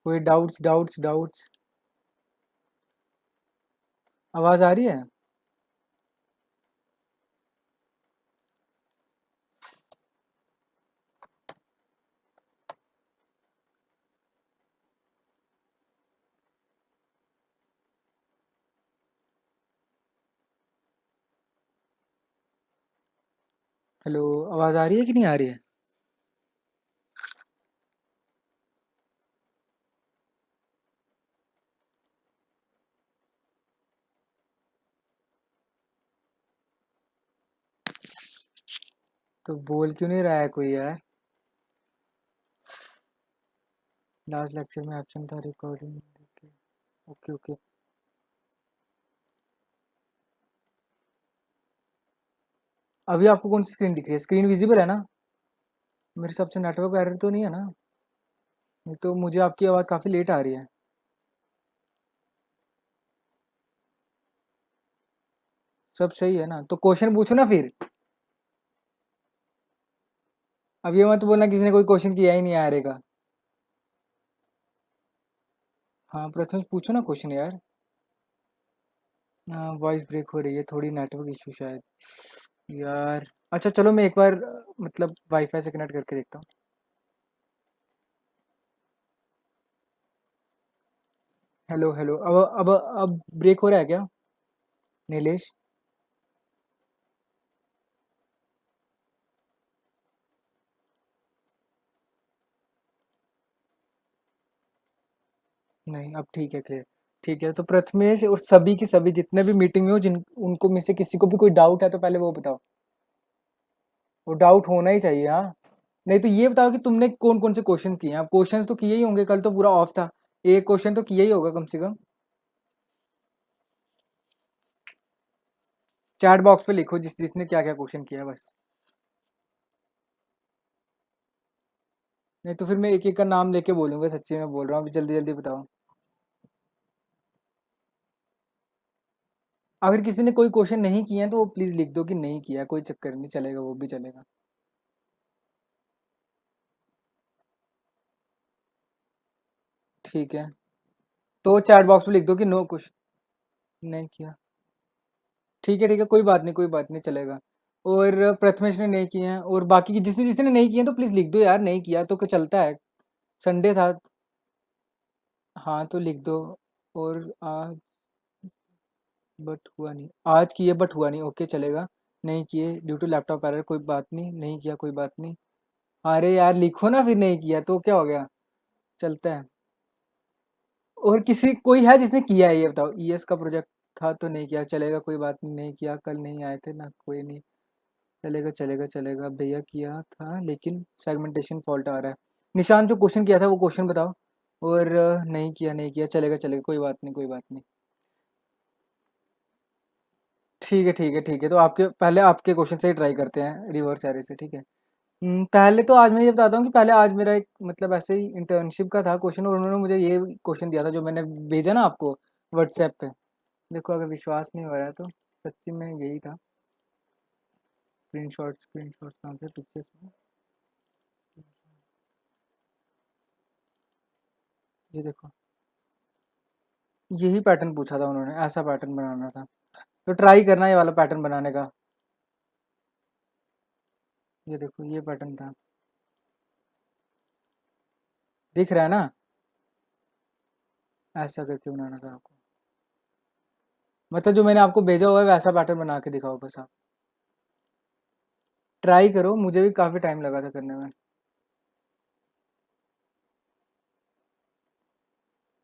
कोई doubts doubts doubts? आवाज आ रही है? हेलो, आवाज आ रही है कि नहीं आ रही है? तो बोल क्यों नहीं रहा है कोई यार? लास्ट लेक्चर में एब्सेंट था रिकॉर्डिंग। Okay okay. अभी आपको कौन सी स्क्रीन दिख रही है? स्क्रीन विजिबल है ना? मेरे हिसाब से नेटवर्क एरर तो नहीं है ना? नहीं तो मुझे आपकी आवाज़ काफ़ी लेट आ रही है। सब सही है ना? तो क्वेश्चन पूछो ना फिर। अब ये मत बोलना किसी ने कोई क्वेश्चन किया ही नहीं आ रहेगा। हाँ प्रथमेश पूछो ना क्वेश्चन यार। वॉइस ब्रेक हो रही है, थोड़ी नेटवर्क इशू शायद। यार अच्छा चलो मैं एक बार मतलब वाईफाई से कनेक्ट करके देखता हूँ। हेलो हेलो, अब ब्रेक हो रहा है क्या नीलेश? नहीं अब ठीक है, क्लियर। ठीक है तो प्रथमेश और सभी के सभी जितने भी मीटिंग में हो, जिन उनको में से किसी को भी कोई डाउट है तो पहले वो बताओ। वो डाउट होना ही चाहिए हाँ। नहीं तो ये बताओ कि तुमने कौन कौन से क्वेश्चन किए हैं? अब क्वेश्चंस तो किए ही होंगे, कल तो पूरा ऑफ था। एक क्वेश्चन तो किया ही होगा कम से कम। चैट बॉक्स पे लिखो जिस जिसने क्या क्या क्वेश्चन किया है बस। नहीं तो फिर मैं एक एक का नाम लेके बोलूंगा, सच्ची में बोल रहा हूँ, जल्दी जल्दी बताओ। अगर किसी ने कोई क्वेश्चन नहीं किया है तो वो प्लीज लिख दो कि नहीं किया, कोई चक्कर नहीं, चलेगा, वो भी चलेगा। ठीक है तो चैट बॉक्स में लिख दो कि नो क्वेश्चन नहीं किया। ठीक है कोई बात नहीं, कोई बात नहीं, चलेगा। और प्रथमेश ने नहीं किए हैं, और बाकी की जिसने जिसने नहीं किए हैं तो प्लीज लिख दो यार, नहीं किया तो चलता है। संडे था। हाँ तो लिख दो। और आज बट हुआ नहीं, आज किए बट हुआ नहीं, ओके चलेगा। नहीं किए ड्यू टू लैपटॉप एरर, कोई बात नहीं, नहीं किया कोई बात नहीं। अरे यार लिखो ना फिर, नहीं किया तो क्या हो गया, चलता है। और किसी कोई है जिसने किया है ये बताओ, ईएस का प्रोजेक्ट था तो नहीं किया, चलेगा कोई बात नहीं, नहीं किया, कल नहीं आए थे ना, कोई नहीं, चलेगा चलेगा चलेगा। भैया किया था लेकिन सेगमेंटेशन फॉल्ट आ रहा है। निशान जो क्वेश्चन किया था वो क्वेश्चन बताओ। और नहीं किया, नहीं किया, चलेगा चलेगा, कोई बात नहीं, कोई बात नहीं। ठीक है तो आपके पहले आपके क्वेश्चन से ही ट्राई करते हैं रिवर्स एरे से, ठीक है। पहले तो आज मैं ये बताता हूँ कि पहले आज मेरा एक मतलब ऐसे ही इंटर्नशिप का था क्वेश्चन, और उन्होंने मुझे ये क्वेश्चन दिया था जो मैंने भेजा ना आपको व्हाट्सएप पे। देखो अगर विश्वास नहीं हो रहा है तो सच्ची में यही था। स्क्रीन शॉट कहाँ पे, पिक्चर्स में। ये देखो, यही पैटर्न पूछा था उन्होंने, ऐसा पैटर्न बनाना था। तो ट्राई करना ये वाला पैटर्न बनाने का। ये देखो ये पैटर्न था, दिख रहा है ना? ऐसा करके बनाना था आपको। मतलब जो मैंने आपको भेजा हुआ है वैसा पैटर्न बना के दिखाओ बस आप। ट्राई करो, मुझे भी काफ़ी टाइम लगा था करने में।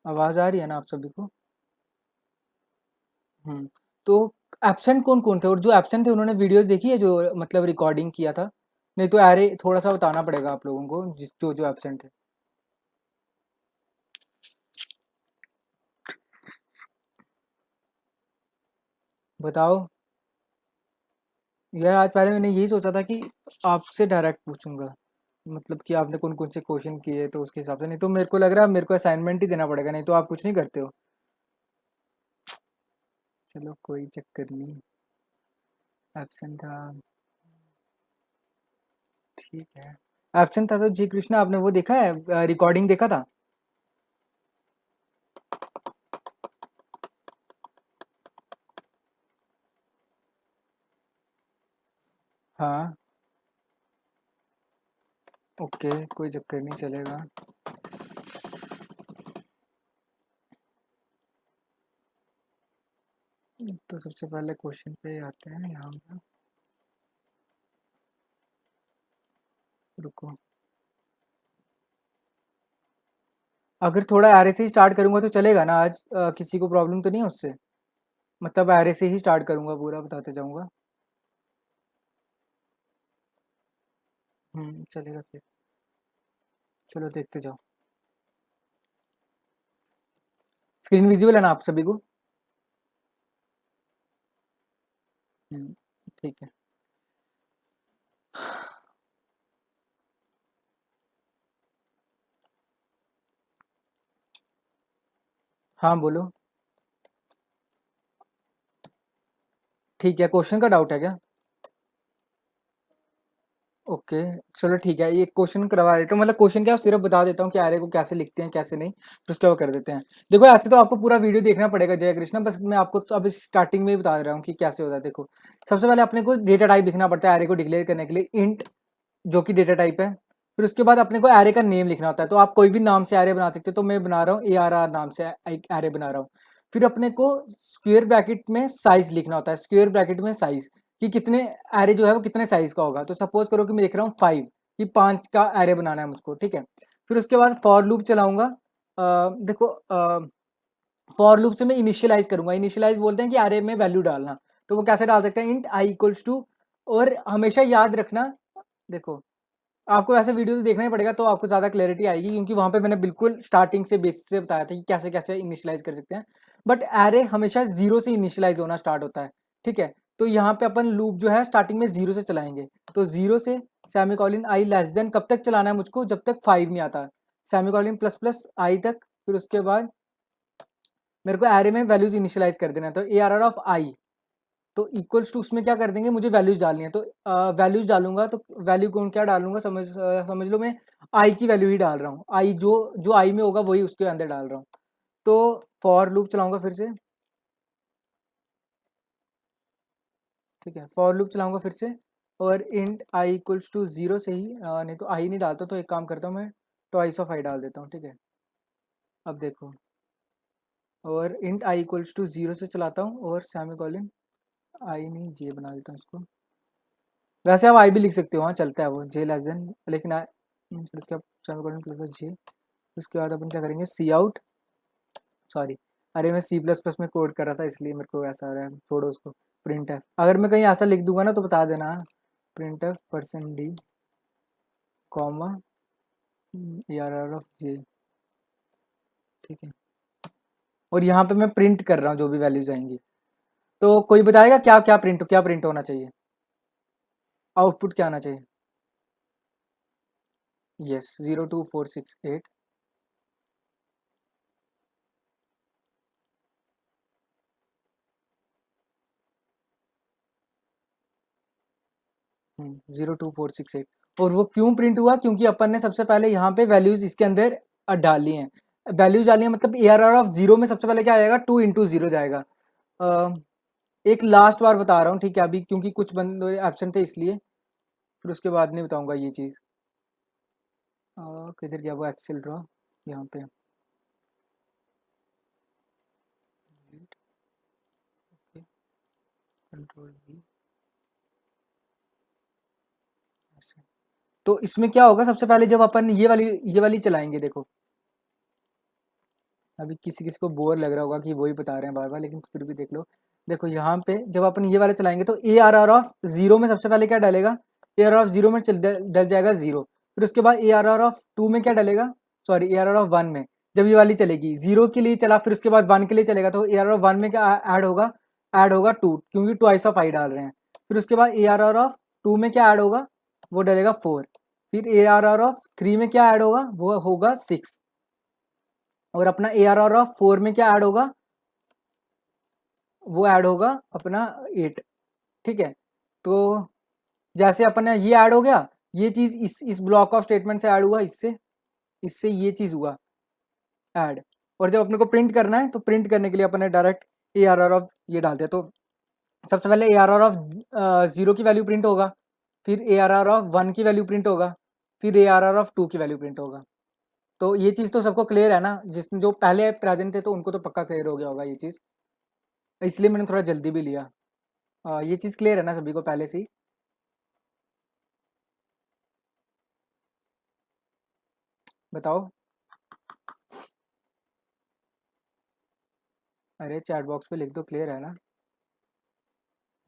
आवाज़ आ रही है ना आप सभी को? हम्म। तो एब्सेंट कौन कौन थे, और जो एब्सेंट थे उन्होंने वीडियोस देखी है जो मतलब रिकॉर्डिंग किया था? नहीं तो अरे थोड़ा सा बताना पड़ेगा आप लोगों को, जिस जो जो एब्सेंट थे। बताओ। यार आज पहले मैंने यही सोचा था कि आपसे डायरेक्ट पूछूंगा, मतलब कि आपने कौन कौन से क्वेश्चन किए तो उसके हिसाब से, नहीं तो मेरे को लग रहा है मेरे को असाइनमेंट ही देना पड़ेगा, नहीं तो आप कुछ नहीं करते हो। चलो कोई चक्कर नहीं। एब्सेंट था, ठीक है। एब्सेंट था तो जी कृष्णा आपने वो देखा है, रिकॉर्डिंग देखा था? हाँ ओके, कोई चक्कर नहीं, चलेगा। तो सबसे पहले क्वेश्चन पे आते हैं यहाँ पे। रुको, अगर थोड़ा एरे से ही स्टार्ट करूंगा तो चलेगा ना आज? किसी को प्रॉब्लम तो नहीं है उससे? मतलब एरे से ही स्टार्ट करूंगा, पूरा बताते जाऊंगा। चलेगा फिर। चलो देखते जाओ। स्क्रीन विजिबल है ना आप सभी को? हम्म, ठीक है। हाँ बोलो। ठीक है, क्वेश्चन का डाउट है क्या? ओके, चलो ठीक है, ये क्वेश्चन करवा देता हूँ। मतलब क्वेश्चन क्या, सिर्फ बता देता हूँ कि एरे को कैसे लिखते हैं कैसे नहीं, फिर उसके बाद कर देते हैं। देखो ऐसे तो आपको पूरा वीडियो देखना पड़ेगा जय कृष्णा, बस मैं आपको तो अभी स्टार्टिंग में ही बता रहा हूँ कि कैसे होता है। देखो, सबसे पहले अपने को डेटा टाइप लिखना पड़ता है एरे को डिक्लेयर करने के लिए, इंट, जो कि डेटा टाइप है। फिर उसके बाद अपने को एरे का नेम लिखना होता है। तो आप कोई भी नाम से एरे बना सकते हो, तो मैं बना रहा हूँ ARR नाम से एक एरे बना रहा हूँ। फिर अपने को स्क्वायर ब्रैकेट में साइज लिखना होता है, स्क्वायर ब्रैकेट में साइज, कि कितने एरे जो है वो कितने साइज का होगा। तो सपोज करो कि मैं लिख रहा हूँ 5, कि 5 का एरे बनाना है मुझको, ठीक है। फिर उसके बाद फॉर लूप चलाऊंगा। देखो, फॉर लूप से मैं इनिशियलाइज करूंगा। इनिशियलाइज बोलते हैं कि एरे में वैल्यू डालना। तो वो कैसे डाल सकते हैं, इंट आई इक्वल्स टू, और हमेशा याद रखना, देखो आपको ऐसे वीडियो तो देखना ही पड़ेगा तो आपको ज़्यादा क्लैरिटी आएगी, क्योंकि वहाँ पे मैंने बिल्कुल स्टार्टिंग से बेसिक से बताया था कि कैसे कैसे इनिशियलाइज कर सकते हैं। बट एरे हमेशा जीरो से इनिशियलाइज होना स्टार्ट होता है, ठीक है। तो यहाँ पे अपन लूप जो है स्टार्टिंग में जीरो से चलाएंगे। तो जीरो से सेमीकोलन आई लेस देन कब तक चलाना है मुझको, जब तक 5 नहीं आता, सेमीकोलन प्लस प्लस आई तक। फिर उसके बाद मेरे को एरे में वैल्यूज इनिशियलाइज कर देना है। तो ARR ऑफ आई, तो इक्वल्स टू उसमें क्या कर देंगे, मुझे वैल्यूज डालनी है। तो वैल्यूज डालूंगा, तो वैल्यू कौन क्या डालूंगा, समझ लो मैं आई की वैल्यू ही डाल रहा हूँ। आई जो जो आई में होगा वही उसके अंदर डाल रहा हूँ। तो फॉर लूप चलाऊंगा फिर से, ठीक है, फॉर लूप चलाऊंगा फिर से। और int i equals to zero से ही, नहीं तो आई नहीं डालता, तो एक काम करता हूँ मैं, ट्वाइस ऑफ आई डाल देता हूँ, ठीक है। अब देखो, और int i equals to zero से चलाता हूँ, और सेमीकोलन आई नहीं जे बना देता हूँ इसको। वैसे आप आई भी लिख सकते हो, हाँ चलता है वो, जे लेस देन, लेकिन फिर उसके बाद सेमीकोलन प्लस जे। उसके बाद अपन क्या करेंगे, सी आउट, सॉरी, अरे मैं C++ में कोड कर रहा था इसलिए मेरे को ऐसा आ रहा है, छोड़ो उसको। प्रिंट एफ, अगर मैं कहीं ऐसा लिख दूंगा ना तो बता देना, print F %d, comma, ARR of J, ठीक है। और यहाँ पे मैं प्रिंट कर रहा हूँ जो भी वैल्यूज आएंगी। तो कोई बताएगा क्या क्या प्रिंट होना चाहिए, आउटपुट क्या आना चाहिए? यस, 02468। 02468। और वो क्यों प्रिंट हुआ, क्योंकि अपन ने सबसे पहले यहाँ पे वैल्यूज इसके अंदर डाली हैं। वैल्यूज डाली हैं, मतलब ARR ऑफ जीरो में सबसे पहले क्या आएगा, 2 × 0 जाएगा। अ, एक लास्ट बार बता रहा हूँ, ठीक है, अभी क्योंकि कुछ बंदे एब्सेंट थे इसलिए, फिर उसके बाद नहीं बताऊंगा ये चीज़। किधर गया वो एक्सेल ड्रॉ, यहाँ पे, कंट्रोल V, ऐसे। तो इसमें क्या होगा, सबसे पहले जब अपन ये वाली चलाएंगे, देखो अभी किसी किसी को बोर लग रहा होगा कि वही बता रहे हैं बार बार, लेकिन फिर भी देख लो। देखो यहाँ पे जब अपन ये वाले चलाएंगे तो ARR ऑफ जीरो में सबसे पहले क्या डलेगा, ARR ऑफ जीरो में डल जाएगा जीरो। फिर उसके बाद ARR ऑफ टू में क्या डलेगा, सॉरी ARR ऑफ वन में, जब ये वाली चलेगी जीरो के लिए चला, फिर उसके बाद वन के लिए चलेगा, तो ARR ऑफ वन में क्या ऐड होगा टू, क्योंकि ट्वाइस ऑफ आई डाल रहे हैं। फिर उसके बाद ARR ऑफ टू में क्या ऐड होगा, वो डलेगा 4। फिर ARR ऑफ थ्री में क्या ऐड होगा, वो होगा 6। और अपना ARR ऑफ 4 में क्या ऐड होगा, वो ऐड होगा अपना 8, ठीक है। तो जैसे अपना ये ऐड हो गया, ये चीज इस ब्लॉक ऑफ स्टेटमेंट से ऐड हुआ, इससे इससे ये चीज हुआ ऐड। और जब अपने को प्रिंट करना है तो प्रिंट करने के लिए अपने डायरेक्ट ARR ऑफ ये डालते हैं। तो सबसे पहले ARR ऑफ जीरो की वैल्यू प्रिंट होगा, फिर ARR ऑफ 1 की वैल्यू प्रिंट होगा, फिर ARR ऑफ 2 की वैल्यू प्रिंट होगा। तो ये चीज़ तो सबको क्लियर है ना, जिस जो पहले प्रेजेंट थे तो उनको तो पक्का क्लियर हो गया होगा ये चीज़, इसलिए मैंने थोड़ा जल्दी भी लिया। ये चीज़ क्लियर है ना सभी को पहले से ही? बताओ। अरे चैट बॉक्स पे लिख दो, क्लियर है ना?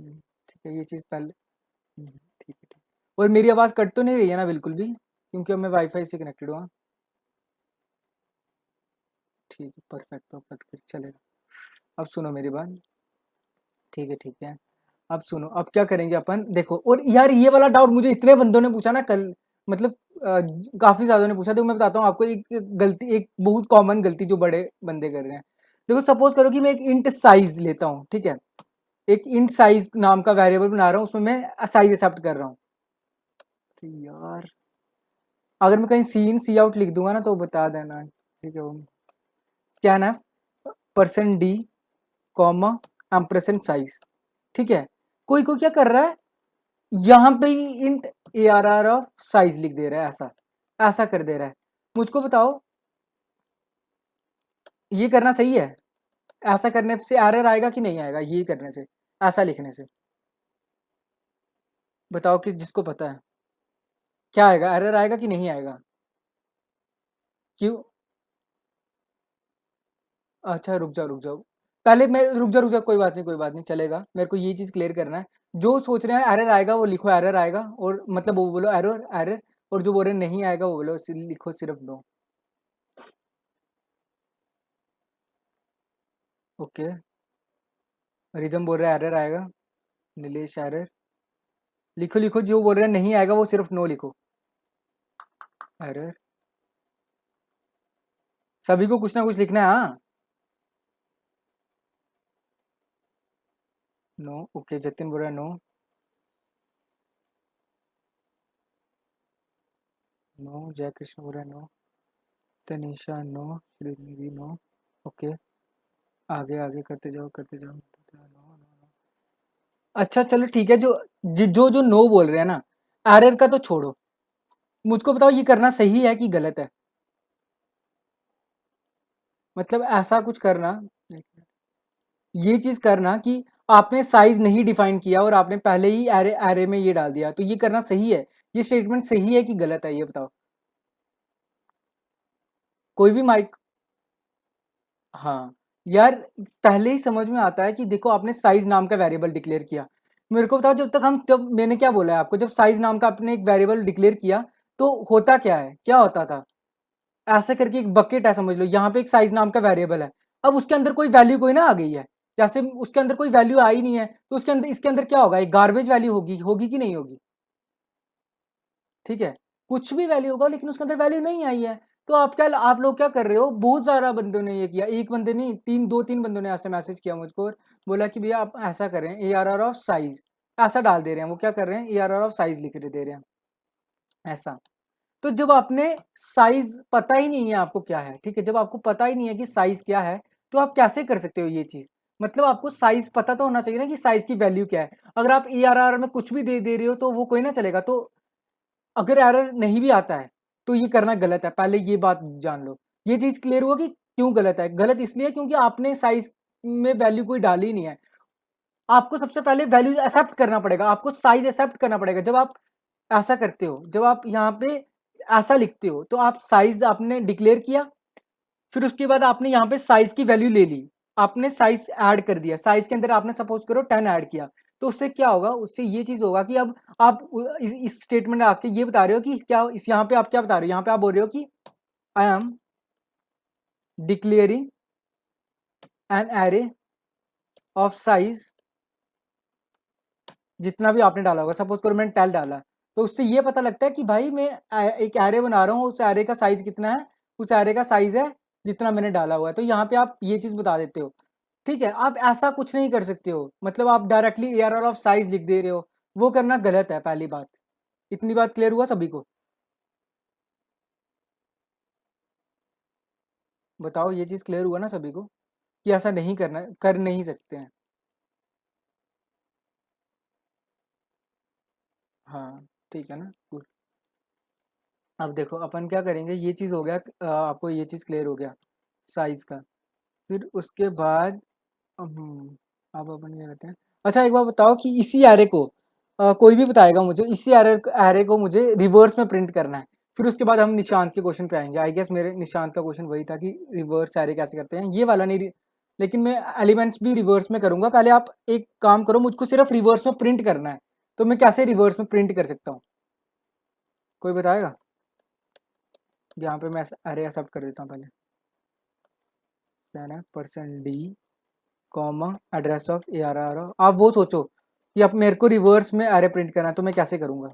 ठीक है, ये चीज़ पहले। ठीक है, ठीक। और मेरी आवाज़ कट तो नहीं रही है ना बिल्कुल भी, क्योंकि अब मैं वाईफाई से कनेक्टेड हूँ। ठीक है, परफेक्ट परफेक्ट, फिर चलेगा। अब सुनो मेरी बात। ठीक है ठीक है। अब सुनो, अब क्या करेंगे अपन, देखो। और यार ये वाला डाउट मुझे इतने बंदों ने पूछा ना कल, मतलब काफी ज्यादा ने पूछा। तो मैं बताता हूँ आपको एक गलती, एक बहुत कॉमन गलती जो बड़े बंदे कर रहे हैं। देखो सपोज करो कि मैं एक इंट साइज लेता हूँ, ठीक है। एक इंट साइज नाम का वेरिएबल बना रहा हूँ, उसमें मैं साइज एक्सेप्ट कर रहा हूँ। तो यार अगर मैं कहीं सी इन सी आउट लिख दूंगा ना तो बता देना, ठीक है। वो scan F percent D comma ampersand size, ठीक है। कोई कोई क्या कर रहा है, यहाँ पे ही इंट ARR ऑफ साइज लिख दे रहा है, ऐसा ऐसा कर दे रहा है। मुझको बताओ ये करना सही है? ऐसा करने से एरर आएगा कि नहीं आएगा, ये करने से, ऐसा लिखने से? बताओ कि जिसको पता है क्या आएगा, एरर आएगा कि नहीं आएगा? क्यों? अच्छा रुक जाओ, पहले मैं, रुक जाओ, कोई बात नहीं कोई बात नहीं, चलेगा। मेरे को ये चीज क्लियर करना है। जो सोच रहे हैं एरर आएगा वो लिखो एरर आएगा, और मतलब वो बोलो एरर एरर। और जो बोल रहे हैं नहीं आएगा वो बोलो लिखो सिर्फ नो। ओके। रिदम बोल रहा है एरर आएगा। नीलेश एरर। लिखो लिखो, जो बोल रहे हैं नहीं आएगा वो सिर्फ नो लिखो। एरर। सभी को कुछ ना कुछ लिखना है, हाँ। No, okay. जतिन बोल रहा है नो। नो, जय कृष्ण बोल रहा है no. Tanisha no. Srinidhi no. Okay. आगे आगे करते जाओ करते जाओ। No no no. अच्छा चलो ठीक है, जो जो जो नो बोल रहे हैं ना, एरर का तो छोड़ो। मुझको बताओ ये करना सही है कि गलत है? मतलब ऐसा कुछ करना, ये चीज करना कि आपने साइज नहीं डिफाइन किया और आपने पहले ही एरे एरे में ये डाल दिया, तो ये करना सही है? ये स्टेटमेंट सही है कि गलत है, ये बताओ। कोई भी माइक। हाँ यार, पहले ही समझ में आता है कि देखो आपने साइज नाम का वेरिएबल डिक्लेयर किया। मेरे को बताओ, जब तक हम, जब मैंने क्या बोला है आपको, जब साइज नाम का आपने एक वेरिएबल डिक्लेयर किया तो होता क्या है, क्या होता था? ऐसे करके एक बकेट है समझ लो, यहाँ पे एक साइज नाम का वेरिएबल है। अब उसके अंदर कोई वैल्यू कोई ना आ गई है, जैसे उसके अंदर कोई वैल्यू आई नहीं है, तो उसके अंदर, इसके अंदर क्या होगा, एक गार्बेज वैल्यू होगी, होगी कि नहीं होगी? ठीक है। कुछ भी वैल्यू होगा लेकिन उसके अंदर वैल्यू नहीं आई है। तो आप क्या, आप लोग क्या कर रहे हो, बहुत सारा बंदों ने ये किया, एक बंदे नहीं, तीन, दो तीन बंदों ने ऐसे मैसेज किया मुझको और बोला कि भैया आप ऐसा कर रहे हैं, ARR ऑफ साइज ऐसा डाल दे रहे हैं। वो क्या कर रहे हैं, ARR ऑफ साइज लिख दे रहे हैं ऐसा। तो जब आपने साइज पता ही नहीं है आपको क्या है, ठीक है, जब आपको पता ही नहीं है कि साइज क्या है, तो आप कैसे कर सकते हो ये चीज? मतलब आपको साइज पता तो होना चाहिए ना कि साइज की वैल्यू क्या है। अगर आप ARR में कुछ भी दे रहे हो तो वो कोई ना चलेगा। तो अगर एरर नहीं भी आता है तो ये करना गलत है, पहले ये बात जान लो। ये चीज क्लियर हुआ कि क्यों गलत है? गलत इसलिए क्योंकि आपने साइज में वैल्यू कोई डाली नहीं है। आपको सबसे पहले वैल्यू एक्सेप्ट करना पड़ेगा, आपको साइज एक्सेप्ट करना पड़ेगा। जब आप ऐसा करते हो, जब आप यहाँ पे ऐसा लिखते हो, तो आप साइज आपने डिक्लेयर किया, फिर उसके बाद आपने यहाँ पे साइज की वैल्यू ले ली, आपने साइज ऐड कर दिया, साइज के अंदर आपने सपोज करो 10 ऐड किया। तो उससे क्या होगा, उससे ये चीज होगा कि अब आप इस स्टेटमेंट में आके ये बता रहे हो कि क्या, इस यहाँ पे आप क्या बता रहे हो, यहाँ पे आप बोल रहे हो कि I am declaring an array of size, जितना भी आपने डाला होगा, सपोज करो मैंने 10 डाला, तो उससे ये पता लगता है कि भाई मैं एक एरे बना रहा हूँ, उस एरे का साइज कितना है, उस एरे का साइज है जितना मैंने डाला हुआ है। तो यहाँ पे आप ये चीज बता देते हो। ठीक है, आप ऐसा कुछ नहीं कर सकते हो, मतलब आप डायरेक्टली ARR ऑफ साइज लिख दे रहे हो, वो करना गलत है, पहली बात। इतनी बात क्लियर हुआ सभी को? बताओ, ये चीज क्लियर हुआ ना सभी को कि ऐसा नहीं करना, कर नहीं सकते हैं? हाँ ठीक है ना, गुड। अब देखो अपन क्या करेंगे, ये चीज़ हो गया, आपको ये चीज़ क्लियर हो गया साइज का। फिर उसके बाद अब अपन क्या करते हैं, अच्छा एक बार बताओ कि इसी एरे को कोई भी बताएगा मुझे, इसी एरे एरे को मुझे रिवर्स में प्रिंट करना है। फिर उसके बाद हम निशांत के क्वेश्चन पे आएंगे। आई गेस मेरे निशांत का क्वेश्चन वही था कि रिवर्स एरे कैसे करते हैं, ये वाला नहीं लेकिन मैं एलिमेंट्स भी रिवर्स में करूंगा। पहले आप एक काम करो, मुझको सिर्फ रिवर्स में प्रिंट करना है, तो मैं कैसे रिवर्स में प्रिंट कर सकता हूँ, कोई बताएगा? यहाँ पे मैं अरे एक्सेप्ट कर देता हूँ पहले, %d comma address of ARR। आप वो सोचो कि अब मेरे को रिवर्स में एरे प्रिंट करना है, तो मैं कैसे करूँगा?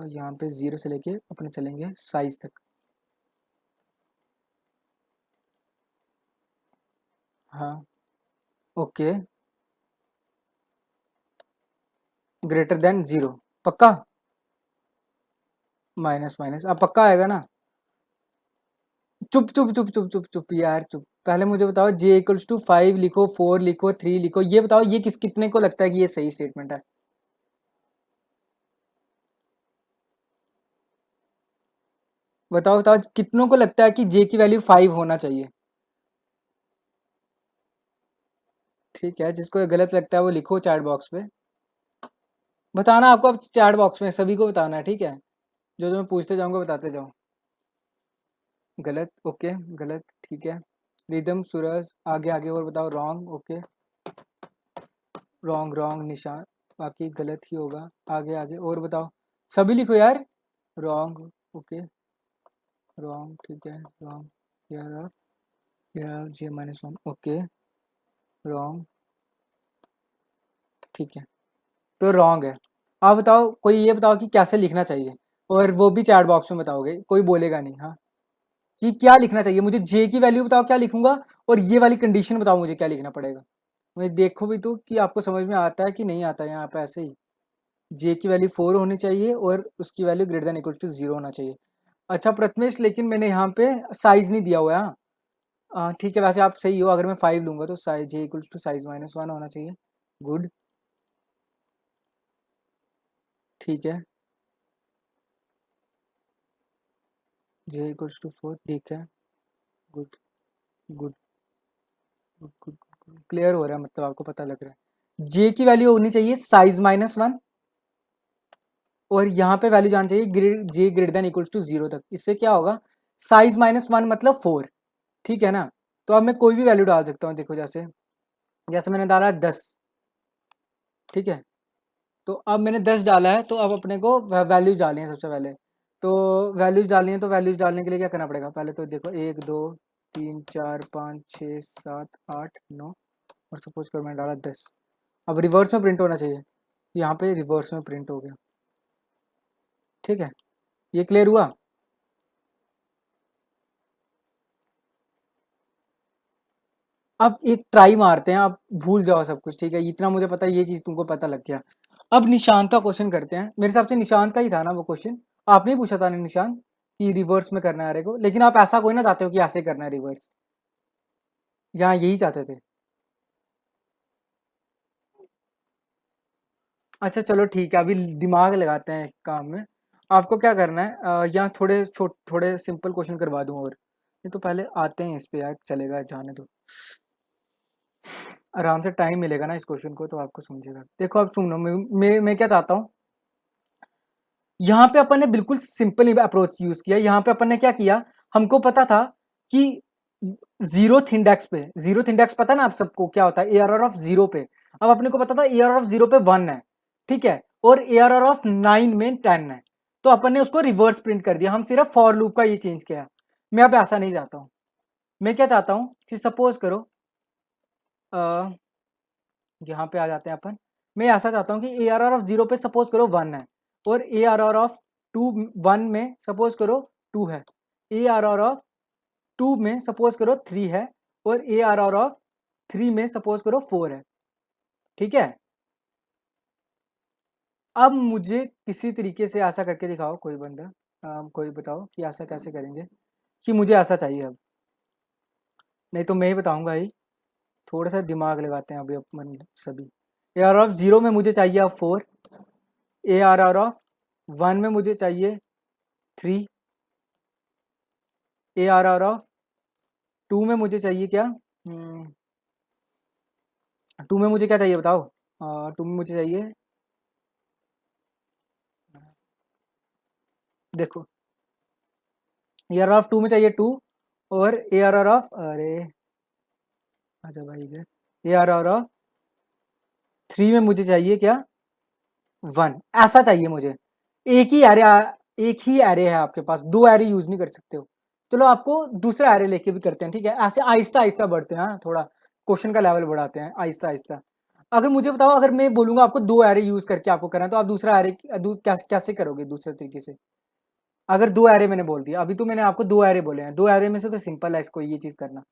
यहाँ पे 0 से लेके अपने चलेंगे साइज तक। हाँ ओके, ग्रेटर देन 0 पक्का? माइनस माइनस अब पक्का आएगा ना? चुप चुप चुप चुप चुप चुप यार चुप, पहले मुझे बताओ j=5 लिखो, 4 लिखो, 3 लिखो, ये बताओ ये कितने को लगता है कि ये सही स्टेटमेंट है? बताओ बताओ कितनों को लगता है कि j की वैल्यू 5 होना चाहिए? ठीक है, जिसको ये गलत लगता है वो लिखो चैट बॉक्स पे। बताना आपको, अब चैट बॉक्स में सभी को बताना है, ठीक है? जो जो मैं पूछते जाऊंगा बताते जाओ। गलत ओके, गलत ठीक है। रिदम सूरज आगे आगे और बताओ, रॉन्ग ओके, रॉन्ग रॉन्ग निशान, बाकी गलत ही होगा। आगे आगे और बताओ, सभी लिखो यार। रॉन्ग ओके, रॉन्ग ठीक है, रॉन्ग, यार यार J-1 ओके, रॉन्ग ठीक है, तो रॉन्ग है। आप बताओ, कोई ये बताओ कि कैसे लिखना चाहिए, और वो भी चैट बॉक्स में बताओगे, कोई बोलेगा नहीं। हाँ, कि क्या लिखना चाहिए, मुझे जे की वैल्यू बताओ क्या लिखूंगा, और ये वाली कंडीशन बताओ मुझे क्या लिखना पड़ेगा। मुझे देखो भी तो कि आपको समझ में आता है कि नहीं आता है। यहाँ पे ऐसे ही जे की वैल्यू 4 होनी चाहिए और उसकी value greater than equal to 0 होना चाहिए। अच्छा प्रथमेश, लेकिन मैंने यहाँ पे साइज नहीं दिया हुआ है। ठीक है, वैसे आप सही हो, अगर मैं 5 लूंगा तो साइज j=, साइज -1 होना चाहिए। गुड ठीक है, j=4 ठीक है। Good good good good good, clear हो रहा है, मतलब आपको पता लग रहा है। जे की वैल्यू होनी चाहिए साइज -1, और यहाँ पे वैल्यू जानी चाहिए जे ग्रेटर देन इक्वल टू 0 तक। इससे क्या होगा, साइज -1 मतलब 4, ठीक है ना? तो अब मैं कोई भी वैल्यू डाल सकता हूँ, देखो जैसे जैसे मैंने डाला 10, ठीक है? तो अब मैंने 10 डाला है, तो अब अपने को वैल्यूज डालनी है सबसे पहले। तो वैल्यूज डालनी है, तो वैल्यूज डालने के लिए क्या करना पड़ेगा, पहले तो देखो 1 2 3 4 5 6 7 8 9, और सपोज कर मैंने डाला 10। अब रिवर्स में प्रिंट होना चाहिए, यहाँ पे रिवर्स में प्रिंट हो गया, ठीक है? ये क्लियर हुआ? अब एक ट्राई मारते हैं, आप भूल जाओ सब कुछ, ठीक है? इतना मुझे पता है, ये चीज तुमको पता लग गया। अब निशांत का क्वेश्चन करते हैं, मेरे हिसाब से निशांत का ही था ना वो क्वेश्चन, आपने ही पूछा था ना निशांत, कि रिवर्स में करना है अरे को, लेकिन आप ऐसा कोई ना चाहते हो कि ऐसे करना है रिवर्स, यहाँ यही चाहते थे। अच्छा चलो ठीक है, अभी दिमाग लगाते हैं काम में। आपको क्या करना है, यहाँ थोड़े सिंपल क्वेश्चन करवा दूं, और ये तो पहले आते हैं इस पे यार, चलेगा जाने दो, आराम से टाइम मिलेगा ना इस क्वेश्चन को, तो आपको समझेगा। देखो अब सुनो, मैं क्या चाहता हूँ, यहाँ पे अपन ने बिल्कुल सिंपल अप्रोच यूज किया। यहाँ पे अपन ने क्या किया, हमको पता था कि जीरोथ इंडेक्स पे, जीरोथ इंडेक्स पता ना आप सबको क्या होता है, ARR ऑफ 0 पे। अब अपने को पता था ARR ऑफ 0 पे 1 है, ठीक है? और ARR ऑफ 9 में 10 है, तो अपन ने उसको रिवर्स प्रिंट कर दिया, हम सिर्फ फॉर लूप का ये चेंज किया। मैं अब ऐसा नहीं चाहता हूँ। मैं क्या चाहता हूँ कि सपोज करो, यहाँ पे आ जाते हैं अपन। मैं ऐसा चाहता हूँ कि ARR ऑफ 0 पे सपोज करो 1 है, और ARR ऑफ 2 1 में सपोज करो 2 है, ARR ऑफ 2 में सपोज करो 3 है, और ARR ऑफ 3 में सपोज करो 4 है, ठीक है? अब मुझे किसी तरीके से ऐसा करके दिखाओ कोई बंदा, कोई बताओ कि ऐसा कैसे करेंगे, कि मुझे ऐसा चाहिए अब, नहीं तो मैं ही बताऊंगा ही, थोड़ा सा दिमाग लगाते हैं अभी अपन सभी। ए आर ऑफ 0 में मुझे चाहिए अब 4, ए आर ऑफ 1 में मुझे चाहिए 3, ए आर ऑफ 2 में मुझे चाहिए क्या, 2 में मुझे क्या चाहिए बताओ, 2 में मुझे चाहिए, देखो ए आर ऑफ 2 में चाहिए 2, और ए आर ऑफ, अरे अच्छा भाई इधर, ए आर ऑफ 3 में मुझे चाहिए क्या, 1, ऐसा चाहिए मुझे। एक ही एरे, एक ही एरे है आपके पास, 2 एरे यूज नहीं कर सकते हो। चलो आपको दूसरा एरे लेके भी करते हैं, ठीक है, ऐसे आहिस्ता आहिस्ता बढ़ते हैं, थोड़ा क्वेश्चन का लेवल बढ़ाते हैं आहिस्ता आहिस्ता। अगर मुझे बताओ, अगर मैं बोलूंगा आपको 2 एरे यूज करके आपको करना है, तो आप दूसरा एरे कैसे करोगे दूसरे तरीके से। अगर 2 एरे मैंने बोल दिया, अभी तो मैंने आपको 2 एरे बोले हैं, 2 एरे में से तो सिंपल है इसको ये चीज करना।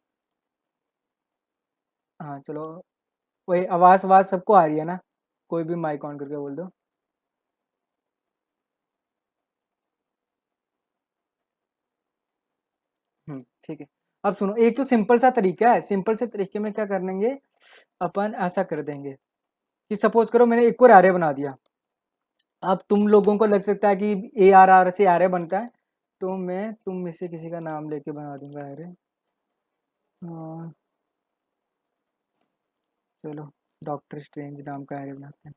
हाँ चलो, वही आवाज आवाज सबको आ रही है ना, कोई भी माइक ऑन करके बोल दो। ठीक है। अब सुनो, एक तो सिंपल सा तरीका है, सिंपल से तरीके में क्या कर लेंगे अपन, ऐसा कर देंगे कि सपोज करो मैंने एक और एरे बना दिया। अब तुम लोगों को लग सकता है कि ए आर आर से एरे बनता है, तो मैं तुम में से किसी का नाम लेके बना दूंगा एरे। चलो डॉक्टर स्ट्रेंज नाम का एरे बनाते हैं,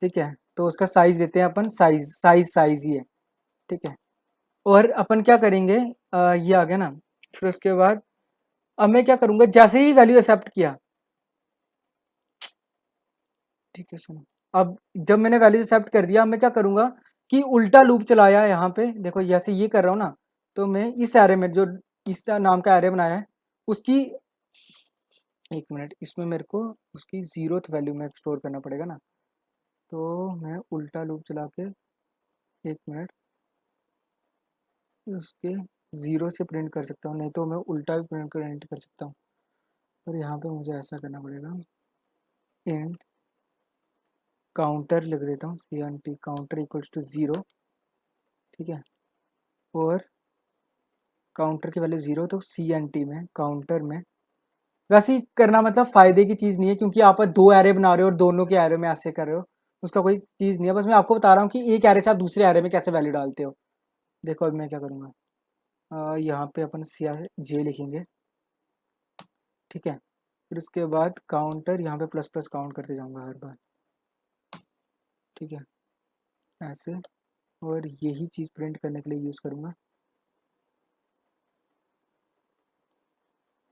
ठीक है। तो उसका साइज देते हैं अपन, साइज ही है, ठीक है। और अपन क्या करेंगे, ये आ गया ना, फिर उसके बाद अब मैं क्या करूंगा, जैसे ही वैल्यू एक्सेप्ट किया, ठीक है सुनो, अब जब मैंने वैल्यू एक्सेप्ट कर दिया, मैं क्या करूंगा कि उल्टा लूप चलाया है यहाँ पे, देखो जैसे ये कर रहा हूँ ना, तो मैं इस एरे में जो इस नाम का एरे बनाया है उसकी, एक मिनट, इसमें मेरे को उसकी 0th वैल्यू में स्टोर करना पड़ेगा ना, तो मैं उल्टा लूप चला के, एक मिनट, उसके 0 से प्रिंट कर सकता हूँ, नहीं तो मैं उल्टा भी प्रिंट कर सकता हूँ। और यहाँ पे मुझे ऐसा करना पड़ेगा, इंट काउंटर लिख देता हूँ, C N T counter equals to 0, ठीक है। और काउंटर की वैल्यू 0, तो सी एन टी में काउंटर में, वैसे ही करना मतलब फ़ायदे की चीज़ नहीं है, क्योंकि आप 2 एरे बना रहे हो और दोनों के एरे में ऐसे कर रहे हो, उसका कोई चीज़ नहीं है, बस मैं आपको बता रहा हूँ कि एक एरे से आप दूसरे एरे में कैसे वैल्यू डालते हो। देखो अब मैं क्या करूँगा, यहाँ पे अपन सी जे लिखेंगे, ठीक है। फिर उसके बाद काउंटर, यहाँ पे प्लस प्लस काउंट करते जाऊँगा हर बार, ठीक है, ऐसे। और यही चीज़ प्रिंट करने के लिए यूज़ करूँगा,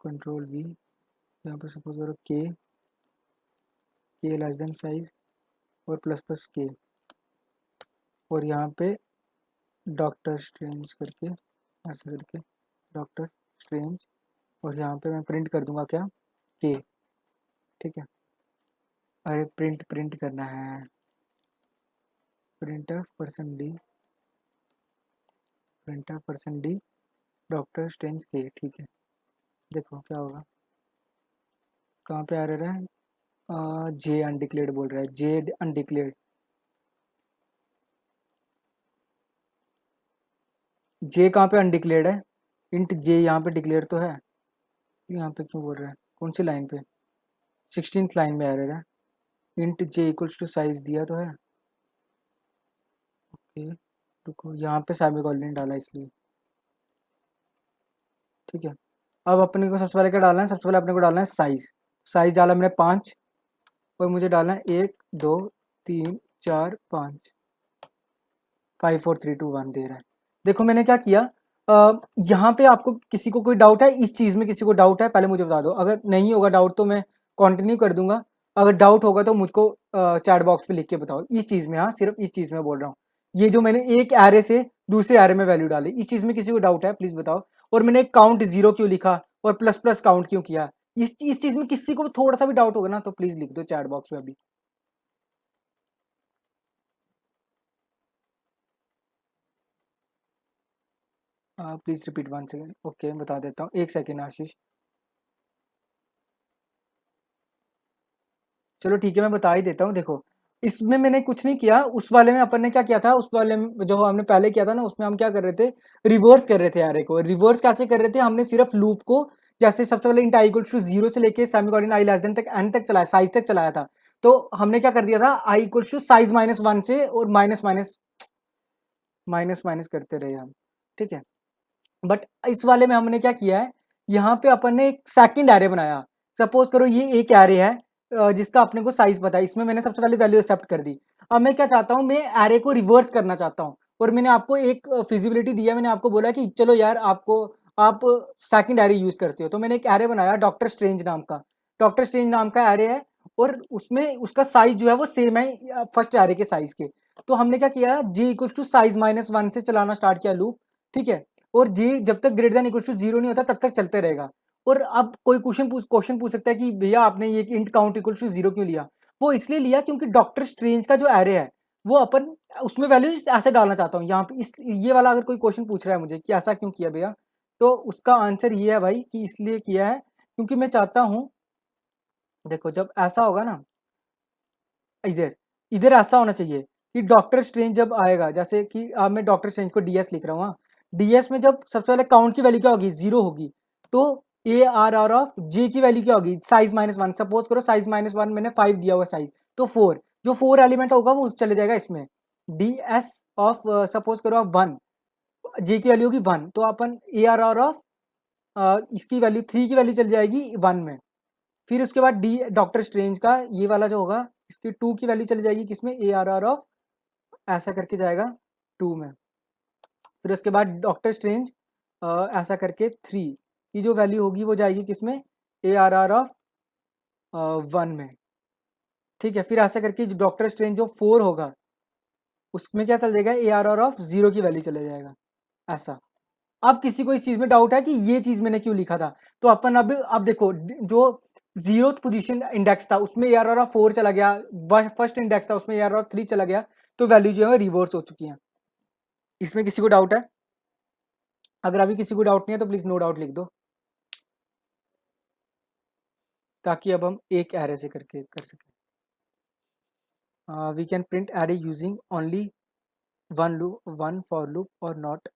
कंट्रोल वी, यहाँ पे सपोज करो के लेस देन साइज, और प्लस प्लस के, और यहाँ पे डॉक्टर स्ट्रेंज करके, ऐसे करके डॉक्टर स्ट्रेंज, और यहाँ पे मैं प्रिंट कर दूंगा क्या, के, ठीक है। अरे प्रिंट प्रिंट करना है, print of person D, print of person D doctor strange के, ठीक है। देखो क्या होगा, कहाँ पे आ रहा है, जे अनडिक्लेयर्ड बोल रहा है, जे अनडिक्लेयर्ड, जे कहाँ पे अनडिक्लेयर्ड है, इंट जे यहाँ पे डिक्लेयर तो है, यहाँ पे क्यों बोल रहा है, कौन सी लाइन पे, 16th लाइन में एरर है, int j equals to size दिया तो है, ओके। रुको, यहाँ पे सेमीकोलन डाला इसलिए, ठीक है। अब अपने को सबसे पहले क्या डालना है, सबसे पहले अपने को डालना है साइज, साइज डाला मैंने 5, और मुझे डालना है 1 2 3 4 5, 5 4 3 2 1 दे रहा है। देखो मैंने क्या किया, यहाँ पे आपको किसी को कोई डाउट है इस चीज़ में, किसी को डाउट है पहले मुझे बता दो, अगर नहीं होगा डाउट तो मैं कंटिन्यू कर दूंगा, अगर डाउट होगा तो मुझको चैट बॉक्स पे लिख के बताओ इस चीज़ में, हाँ सिर्फ इस चीज़ में बोल रहा हूँ, ये जो मैंने एक एरे से दूसरे एरे में वैल्यू डाली, इस चीज़ में किसी को डाउट है प्लीज़ बताओ। और मैंने काउंट 0 क्यों लिखा और प्लस प्लस काउंट क्यों किया, इस चीज़ में किसी को थोड़ा सा भी डाउट होगा ना तो प्लीज़ लिख दो चैट बॉक्स में अभी। प्लीज़ रिपीट 1 सेकेंड, ओके बता देता हूँ, 1 सेकेंड आशीष। चलो ठीक है, मैं बता ही देता हूँ। देखो इसमें मैंने कुछ नहीं किया, उस वाले में अपन ने क्या किया था, उस वाले में जो हमने पहले किया था ना, उसमें हम क्या कर रहे थे, रिवर्स कर रहे थे एरे को। रिवर्स कैसे कर रहे थे, हमने सिर्फ लूप को जैसे सबसे पहले इंट आई इक्वल टू 0 से लेके सेमीकोलन आई लेस देन तक एन तक चलाया, साइज तक चलाया था। तो हमने क्या कर दिया था, आई इक्वल टू साइज -1 से और माइनस करते रहे हम, ठीक है। बट इस वाले में हमने क्या किया है, यहाँ पे अपन ने एक सेकंड एरे बनाया। सपोज करो ये एक एरे है जिसका अपने को साइज पता है, इसमें मैंने सबसे पहले वैल्यू एक्सेप्ट कर दी। अब मैं क्या चाहता हूँ, मैं एरे को रिवर्स करना चाहता हूँ, और मैंने आपको एक फिजिबिलिटी दिया, मैंने आपको बोला कि चलो यार आप सेकंड एरे यूज करते हो, तो मैंने एक एरे बनाया डॉक्टर स्ट्रेंज नाम का। डॉक्टर स्ट्रेंज नाम का एरे है, और उसमें उसका साइज जो है वो सेम है फर्स्ट एरे के साइज के। तो हमने क्या किया, जी इक्वल टू साइज -1 से चलाना स्टार्ट किया लूप, ठीक है। और जी जब तक ग्रेटर देन इक्वल टू 0 नहीं होता तब तक चलते रहेगा। और अब कोई क्वेश्चन पूछ सकता है कि भैया आपने ये इंट काउंट इक्वल टू 0 क्यों लिया। वो इसलिए लिया क्योंकि डॉक्टर स्ट्रेंज का जो एरे है वो अपन उसमें वैल्यू ऐसे डालना चाहता हूँ यहाँ पे। इस ये वाला अगर कोई क्वेश्चन पूछ रहा है मुझे कि ऐसा क्यों किया भैया, तो उसका आंसर ये है भाई कि इसलिए किया है क्योंकि मैं चाहता हूँ, देखो जब ऐसा होगा ना, इधर इधर ऐसा होना चाहिए कि डॉक्टर स्ट्रेंज जब आएगा, जैसे कि अब मैं डॉक्टर स्ट्रेंज को डीएस लिख रहा हूँ, डीएस में जब सबसे पहले काउंट की वैल्यू क्या होगी, 0 होगी, तो ए आर आर ऑफ जे की वैल्यू क्या होगी, साइज -1। सपोज करो साइज -1 मैंने 5 दिया हुआ साइज, तो 4 जो 4 एलिमेंट होगा वो चले जाएगा इसमें। डी एस ऑफ सपोज करो आप 1, जे की वैल्यू होगी 1, तो अपन ए आर आर ऑफ इसकी वैल्यू 3 की वैल्यू चली जाएगी 1 में। फिर उसके बाद डी डॉक्टर स्ट्रेंज का ये वाला जो होगा, इसकी 2 की वैल्यू चली जाएगी किसमें, ए आर आर ऑफ ऐसा करके जाएगा 2 में। फिर उसके बाद डॉक्टर स्ट्रेंज ऐसा करके 3 की जो वैल्यू होगी वो जाएगी किसमें, ए आर आर ऑफ 1 में, ठीक है। फिर ऐसा करके जो डॉक्टर स्ट्रेंज जो 4 होगा उसमें क्या चल जाएगा, ए आर आर ऑफ 0 की वैल्यू चले जाएगा ऐसा। अब किसी को इस चीज में डाउट है कि ये चीज मैंने क्यों लिखा था, तो अपन अब देखो जो 0th पोजीशन इंडेक्स था उसमें ए आर आर ऑफ 4 चला गया, फर्स्ट इंडेक्स था उसमें ए आर आर ऑफ 3 चला गया, तो वैल्यू जो है रिवर्स हो चुकी है। इसमें किसी को डाउट है? अगर अभी किसी को डाउट नहीं है तो प्लीज नो डाउट लिख दो, ताकि अब हम एक एरे से करके कर सकें। We can print array using only one for loop और not,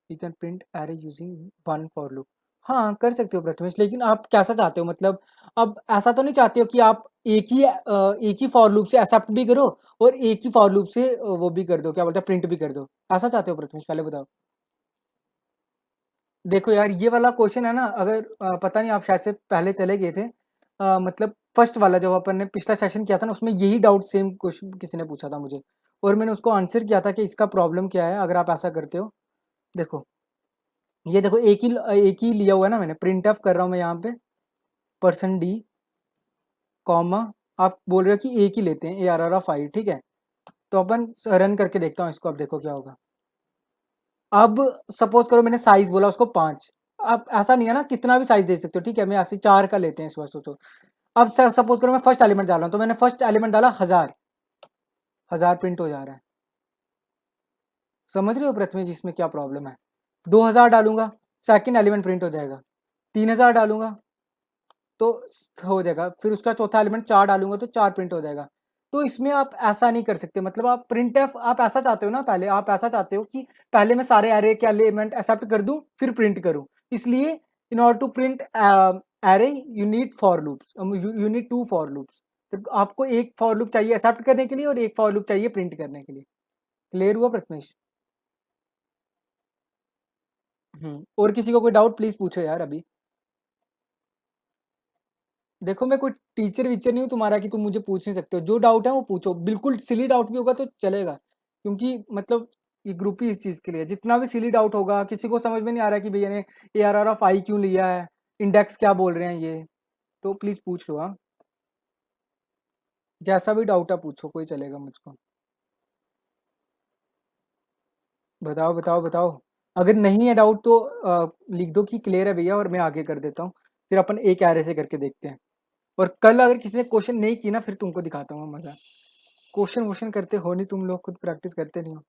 we can print array using one for loop. हाँ कर सकते हो प्रथमेश, लेकिन आप कैसा चाहते हो, मतलब अब ऐसा तो नहीं चाहते हो कि आप एक ही फॉर लूप से एक्सेप्ट भी करो और एक ही फॉर लूप से वो भी कर दो, क्या बोलते हैं, प्रिंट भी कर दो, ऐसा चाहते हो प्रथमेश, पहले बताओ। देखो यार ये वाला क्वेश्चन है ना, अगर पता नहीं आप शायद से पहले चले गए थे, मतलब फर्स्ट वाला जब अपन ने पिछला सेशन किया था ना, उसमें यही डाउट सेम क्वेश्चन किसी ने पूछा था मुझे, और मैंने उसको आंसर किया था कि इसका प्रॉब्लम क्या है अगर आप ऐसा करते हो। देखो ये देखो एक ही लिया हुआ है ना, मैंने प्रिंट ऑफ कर रहा हूँ मैं यहाँ पे %d, कॉमा, आप बोल रहे हो कि एक ही लेते हैं, ए आर आर ऑफ 5, ठीक है। तो अपन रन करके देखता हूँ इसको, अब देखो क्या होगा। अब सपोज करो मैंने साइज बोला उसको 5, अब ऐसा नहीं है ना, कितना भी साइज दे सकते हो, ठीक है, मैं ऐसे 4 का लेते हैं इस बार, सोचो। अब सपोज करो मैं फर्स्ट एलिमेंट डाल रहा हूँ, तो मैंने फर्स्ट एलिमेंट डाला 1000 प्रिंट हो जा रहा है। समझ रहे हो प्रथमेश जी इसमें क्या प्रॉब्लम है? 2000 डालूंगा, सेकंड एलिमेंट प्रिंट हो जाएगा। 3000 डालूंगा तो हो जाएगा, फिर उसका चौथा एलिमेंट 4 डालूंगा तो 4 प्रिंट हो जाएगा। तो इसमें आप ऐसा नहीं कर सकते, मतलब आप प्रिंट एफ आप ऐसा चाहते हो ना, पहले आप ऐसा चाहते हो कि पहले मैं सारे एरे के एलिमेंट एक्सेप्ट कर दूं फिर प्रिंट करूं, इसलिए in order to print array you need for loops, you need 2 for loops. तो आपको एक फॉर लूप चाहिए एक्सेप्ट करने के लिए और एक फॉर लूप चाहिए प्रिंट करने के लिए। क्लियर हुआ प्रथमेश? और किसी को कोई डाउट प्लीज पूछो यार अभी। देखो मैं कोई टीचर वीचर नहीं हूँ तुम्हारा कि तुम मुझे पूछ नहीं सकते हो, जो डाउट है वो पूछो, बिल्कुल सिली डाउट भी होगा तो चलेगा, क्योंकि मतलब ये ग्रुप ही इस चीज के लिए, जितना भी सिली डाउट होगा, किसी को समझ में नहीं आ रहा कि भैया ने ए आर आर ऑफ आई क्यों लिया है, इंडेक्स क्या बोल रहे हैं ये, तो प्लीज पूछ लो। हाँ जैसा भी डाउट है पूछो, कोई चलेगा मुझको। बताओ बताओ बताओ, अगर नहीं है डाउट तो लिख दो कि क्लियर है भैया और मैं आगे कर देता हूँ, फिर अपन एक एरे से करके देखते हैं। और कल अगर किसी ने क्वेश्चन नहीं की ना, फिर तुमको दिखाता हूँ मजा। क्वेश्चन वोश्चन करते हो नहीं तुम लोग, खुद प्रैक्टिस करते नहीं हो,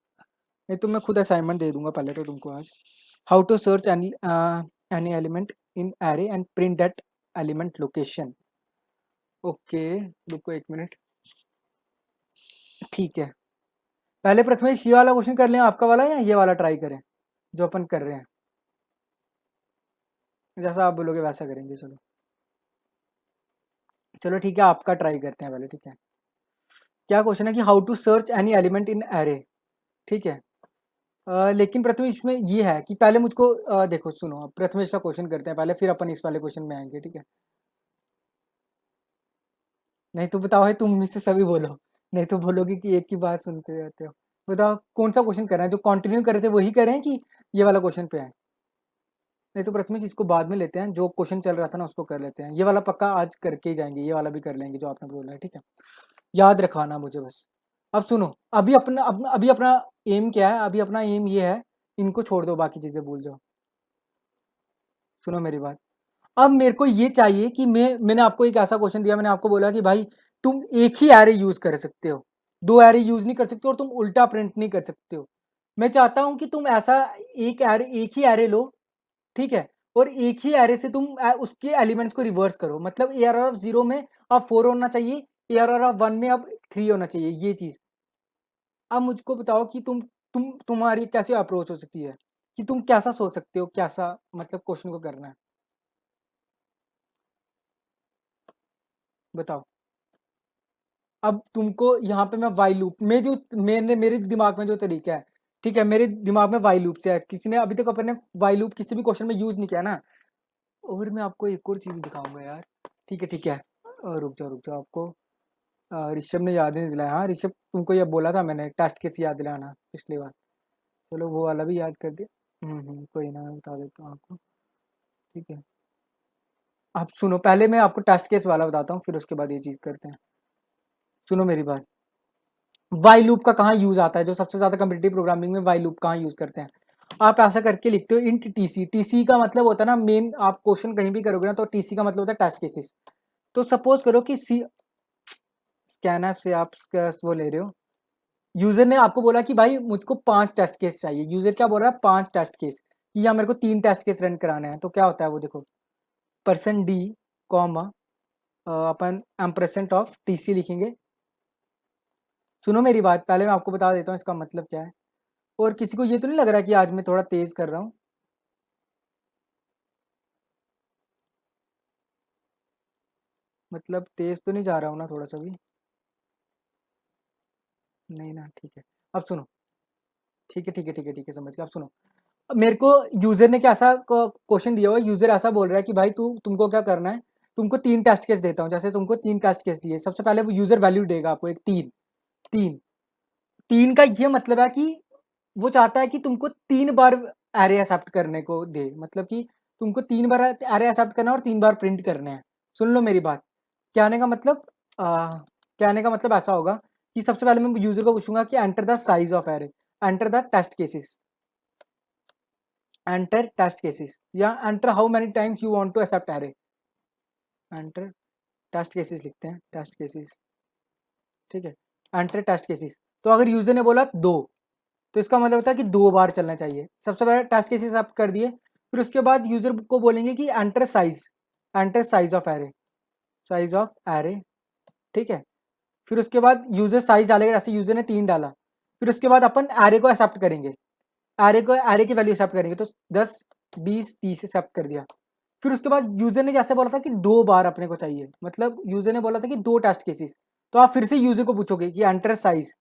नहीं तो मैं खुद असाइनमेंट दे दूंगा पहले तो तुमको आज। How to search any element in array and print that element location. Okay रुको एक मिनट, ठीक है। पहले प्रथमेश ये वाला क्वेश्चन कर लें आपका वाला, या ये वाला ट्राई करें जो अपन कर रहे हैं? जैसा आप बोलोगे वैसा करेंगे। चलो चलो ठीक है, आपका ट्राई करते हैं पहले। ठीक है, क्या क्वेश्चन है कि how to search any element in array. ठीक है, लेकिन प्रथमेश में ये है कि पहले मुझको देखो सुनो, अब प्रथमेश का क्वेश्चन करते हैं पहले, फिर अपन इस वाले क्वेश्चन में आएंगे। ठीक है, नहीं तो बताओ है, तुम मुझसे सभी बोलो, नहीं तो बोलोगे कि एक ही बात सुनते रहते हो। बताओ कौन सा क्वेश्चन कर रहे हैं, जो कंटिन्यू कर रहे थे वही करें कि ये वाला क्वेश्चन पे आए। नहीं तो प्रथमेश इसको बाद में लेते हैं, जो क्वेश्चन चल रहा था ना उसको कर लेते हैं। ये वाला पक्का आज करके ही जाएंगे, ये वाला भी कर लेंगे जो आपने बोला है। ठीक है, याद रखवाना मुझे बस। अब सुनो, अभी अपना एम क्या है, अभी अपना एम ये है, इनको छोड़ दो, बाकी चीजें भूल जाओ। सुनो मेरी बात, अब मेरे को ये चाहिए कि मैंने आपको एक ऐसा क्वेश्चन दिया, मैंने आपको बोला कि भाई तुम एक ही एरे यूज कर सकते हो, दो एरे यूज नहीं कर सकते, और तुम उल्टा प्रिंट नहीं कर सकते हो। मैं चाहता हूं कि तुम ऐसा एक ही एरे लो। ठीक है, और एक ही एरे से तुम उसके एलिमेंट्स को रिवर्स करो, मतलब ए आर ऑफ 0 में अब 4 होना चाहिए, ए आर ऑफ 1 में अब 3 होना चाहिए, ये चीज। अब मुझको बताओ कि तुम्हारी कैसे अप्रोच हो सकती है, कि तुम कैसा सोच सकते हो, कैसा मतलब क्वेश्चन को करना है, बताओ। अब तुमको यहाँ पे मैं वाई लूप में जो मेरे दिमाग में जो तरीका है, ठीक है, मेरे दिमाग में वाई लूप से है, किसी ने अभी तक अपन ने वाई लूप किसी भी क्वेश्चन में यूज नहीं किया ना। और मैं आपको एक और चीज दिखाऊंगा यार। ठीक है ठीक है, रुक जाओ, आपको ऋषभ ने याद नहीं दिलाया। हाँ ऋषभ, तुमको ये बोला था मैंने, टेस्ट केस याद दिलाना पिछली बार। चलो वो वाला भी याद कर दिया। कोई ना, मैं बता देता हूँ आपको। ठीक है, आप सुनो, पहले मैं आपको टेस्ट केस वाला बताता हूँ, फिर उसके बाद ये चीज करते हैं। सुनो मेरी बात, वाई लूप का कहाँ यूज आता है, जो सबसे ज्यादा कम्पिटिटिव प्रोग्रामिंग में वाई लूप कहाँ यूज करते हैं। आप ऐसा करके लिखते हो इंट टीसी। टीसी का मतलब होता है ना मेन, आप क्वेश्चन कहीं भी करोगे ना तो टीसी का मतलब होता है टेस्ट केसेस। तो सपोज करो कि सी स्कैनर से आप वो ले रहे हो, यूजर ने आपको बोला कि भाई मुझको 5 टेस्ट केस चाहिए। यूजर क्या बोल रहा है, 5 टेस्ट केस, कि या मेरे को 3 टेस्ट केस रन कराने हैं। तो क्या होता है वो देखो, percent D comma upon ampersand of TC लिखेंगे। सुनो मेरी बात, पहले मैं आपको बता देता हूँ इसका मतलब क्या है। और किसी को ये तो नहीं लग रहा कि आज मैं थोड़ा तेज कर रहा हूँ। मतलब तेज तो नहीं जा रहा हूँ ना थोड़ा सा भी, नहीं ना, ठीक है। अब सुनो, ठीक है ठीक है ठीक है ठीक है, समझ गया। अब सुनो, अब मेरे को यूजर ने क्या ऐसा क्वेश्चन दिया हुआ है, यूजर ऐसा बोल रहा है कि भाई तुमको क्या करना है, तुमको 3 टेस्ट केस देता हूँ। जैसे तुमको 3 टेस्ट केस दिए, सबसे पहले वो यूजर वैल्यू देगा आपको एक 3। तीन तीन का ये मतलब है कि वो चाहता है कि तुमको 3 बार एरे एक्सेप्ट करने को दे, मतलब कि तुमको 3 बार एरे एक्सेप्ट करना है और 3 बार प्रिंट करने हैं। सुन लो मेरी बात, कहने का मतलब कहने का मतलब ऐसा होगा कि सबसे पहले मैं यूजर को पूछूंगा कि enter the size of array, enter the test cases, enter test cases, या enter how many times you want to accept array. Enter test cases लिखते हैं, टेस्ट केसेस। ठीक है, एंटर टेस्ट केसेस। तो अगर यूजर ने बोला 2, तो इसका मतलब होता है कि 2 बार चलना चाहिए। सबसे पहले टेस्ट केसेस आप कर दिए, फिर उसके बाद यूजर को बोलेंगे कि enter size of array, size of array. ठीक है, फिर उसके बाद यूजर साइज डालेगा, जैसे यूजर ने 3 डाला, फिर उसके बाद अपन एरे को एक्सेप्ट करेंगे, एरे की वैल्यू एक्सेप्ट करेंगे। तो 10 20 30 एक्सेप्ट कर दिया। फिर उसके बाद यूजर ने जैसे बोला था कि 2 बार अपने को चाहिए, मतलब यूजर ने बोला था कि 2 टेस्ट केसेस, तो आप फिर से यूजर को पूछोगे कि enter size,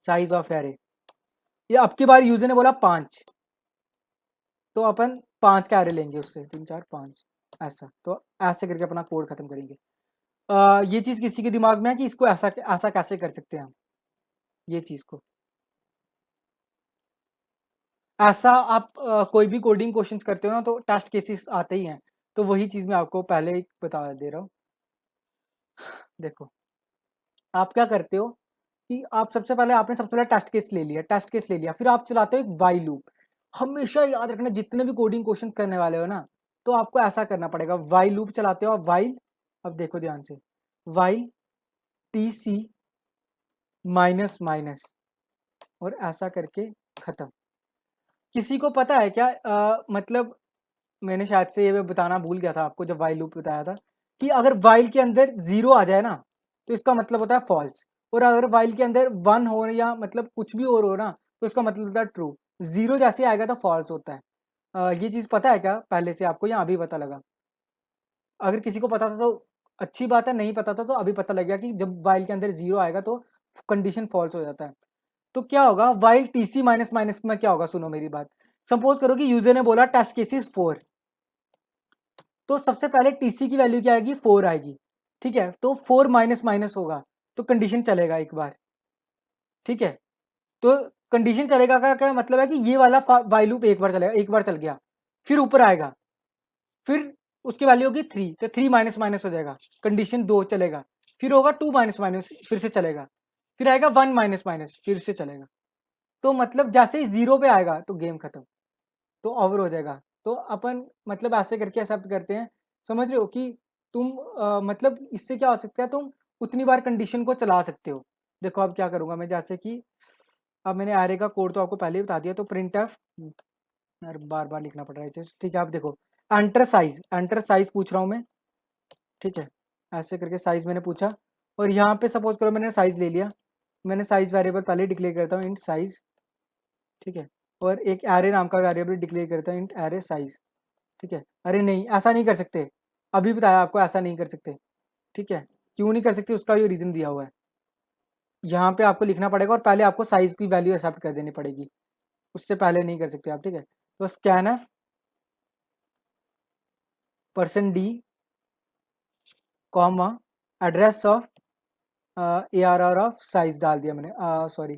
size of array. ये अब की बार यूजर ने बोला 5, तो अपन 5 का एरे लेंगे उससे, 3 4 5, ऐसा। तो ऐसे करके अपना कोड खत्म करेंगे। ये चीज किसी के दिमाग में है कि इसको ऐसा ऐसा कैसे कर सकते हैं हम, ये चीज को ऐसा। आप कोई भी कोडिंग क्वेश्चंस करते हो ना तो टेस्ट केसेस आते ही हैं। तो वही चीज मैं आपको पहले ही बता दे रहा हूँ। देखो, आप क्या करते हो कि आप सबसे पहले आपने सबसे पहले टेस्ट केस ले लिया, टेस्ट केस ले लिया, फिर आप चलाते हो एक वाई लूप। हमेशा याद रखना, जितने भी कोडिंग क्वेश्चंस करने वाले हो ना, तो आपको ऐसा करना पड़ेगा, वाई लूप चलाते हो आप, वाइल। अब देखो ध्यान से, while T C minus minus, और ऐसा करके खत्म। किसी को पता है क्या, मतलब मैंने शायद से ये बताना भूल गया था आपको जब वाइल लूप बताया था, कि अगर वाइल के अंदर 0 आ जाए ना तो इसका मतलब होता है फॉल्स, और अगर वाइल के अंदर 1 हो या मतलब कुछ भी और हो ना तो इसका मतलब होता है ट्रू। 0 जैसे आएगा तो फॉल्स होता है। ये चीज़ पता है क्या पहले से आपको या अभी पता लगा? अगर किसी को पता था तो अच्छी बात है, नहीं पता था तो अभी पता लग गया कि जब वाइल के अंदर 0 आएगा तो कंडीशन फॉल्स हो जाता है। तो क्या होगा वाइल टीसी माइनस माइनस में क्या होगा, सुनो मेरी बात। सपोज करो कि यूजर ने बोला टेस्ट केसेस 4, तो सबसे पहले टीसी की वैल्यू क्या आएगी, 4 आएगी। ठीक है, तो 4 माइनस माइनस होगा तो कंडीशन चलेगा एक बार। ठीक है, तो कंडीशन चलेगा का क्या मतलब है कि ये वाला वाइल लूप एक बार चलेगा, एक बार चल गया, फिर ऊपर आएगा, फिर उसकी वैल्यू होगी 3, तो 3 माइनस माइनस हो जाएगा, कंडीशन 2 चलेगा, फिर होगा 2 माइनस माइनस फिर से चलेगा, फिर आएगा 1 माइनस माइनस फिर से चलेगा। तो मतलब जैसे ही 0 पे आएगा तो गेम खत्म, तो ओवर हो जाएगा। तो अपन मतलब ऐसे करके एक्सेप्ट करते हैं, समझ रहे हो कि तुम मतलब इससे क्या हो सकता है, तुम उतनी बार कंडीशन को चला सकते हो। देखो अब क्या करूंगा मैं, जैसे कि अब मैंने एरे का कोड तो आपको पहले ही बता दिया, तो प्रिंट एफ, यार बार बार लिखना पड़ रहा है चीज़। ठीक है, आप देखो एंटर साइज पूछ रहा हूँ मैं। ठीक है, ऐसे करके साइज मैंने पूछा, और यहाँ पे सपोज करो मैंने साइज ले लिया, मैंने साइज वेरिएबल पहले डिक्लेयर करता हूँ इंट साइज। ठीक है, और एक एरे नाम का वेरिएबल डिक्लेयर करता हूँ इंट एरे साइज। ठीक है, अरे नहीं ऐसा नहीं कर सकते, अभी बताया आपको ऐसा नहीं कर सकते। ठीक है, क्यों नहीं कर सकते उसका भी रीज़न दिया हुआ है, यहाँ पे आपको लिखना पड़ेगा और पहले आपको साइज की वैल्यू एक्सेप्ट कर देनी पड़ेगी, उससे पहले नहीं कर सकते आप। ठीक है, तो scan F percent D comma address of A R R of size डाल दिया मैंने, sorry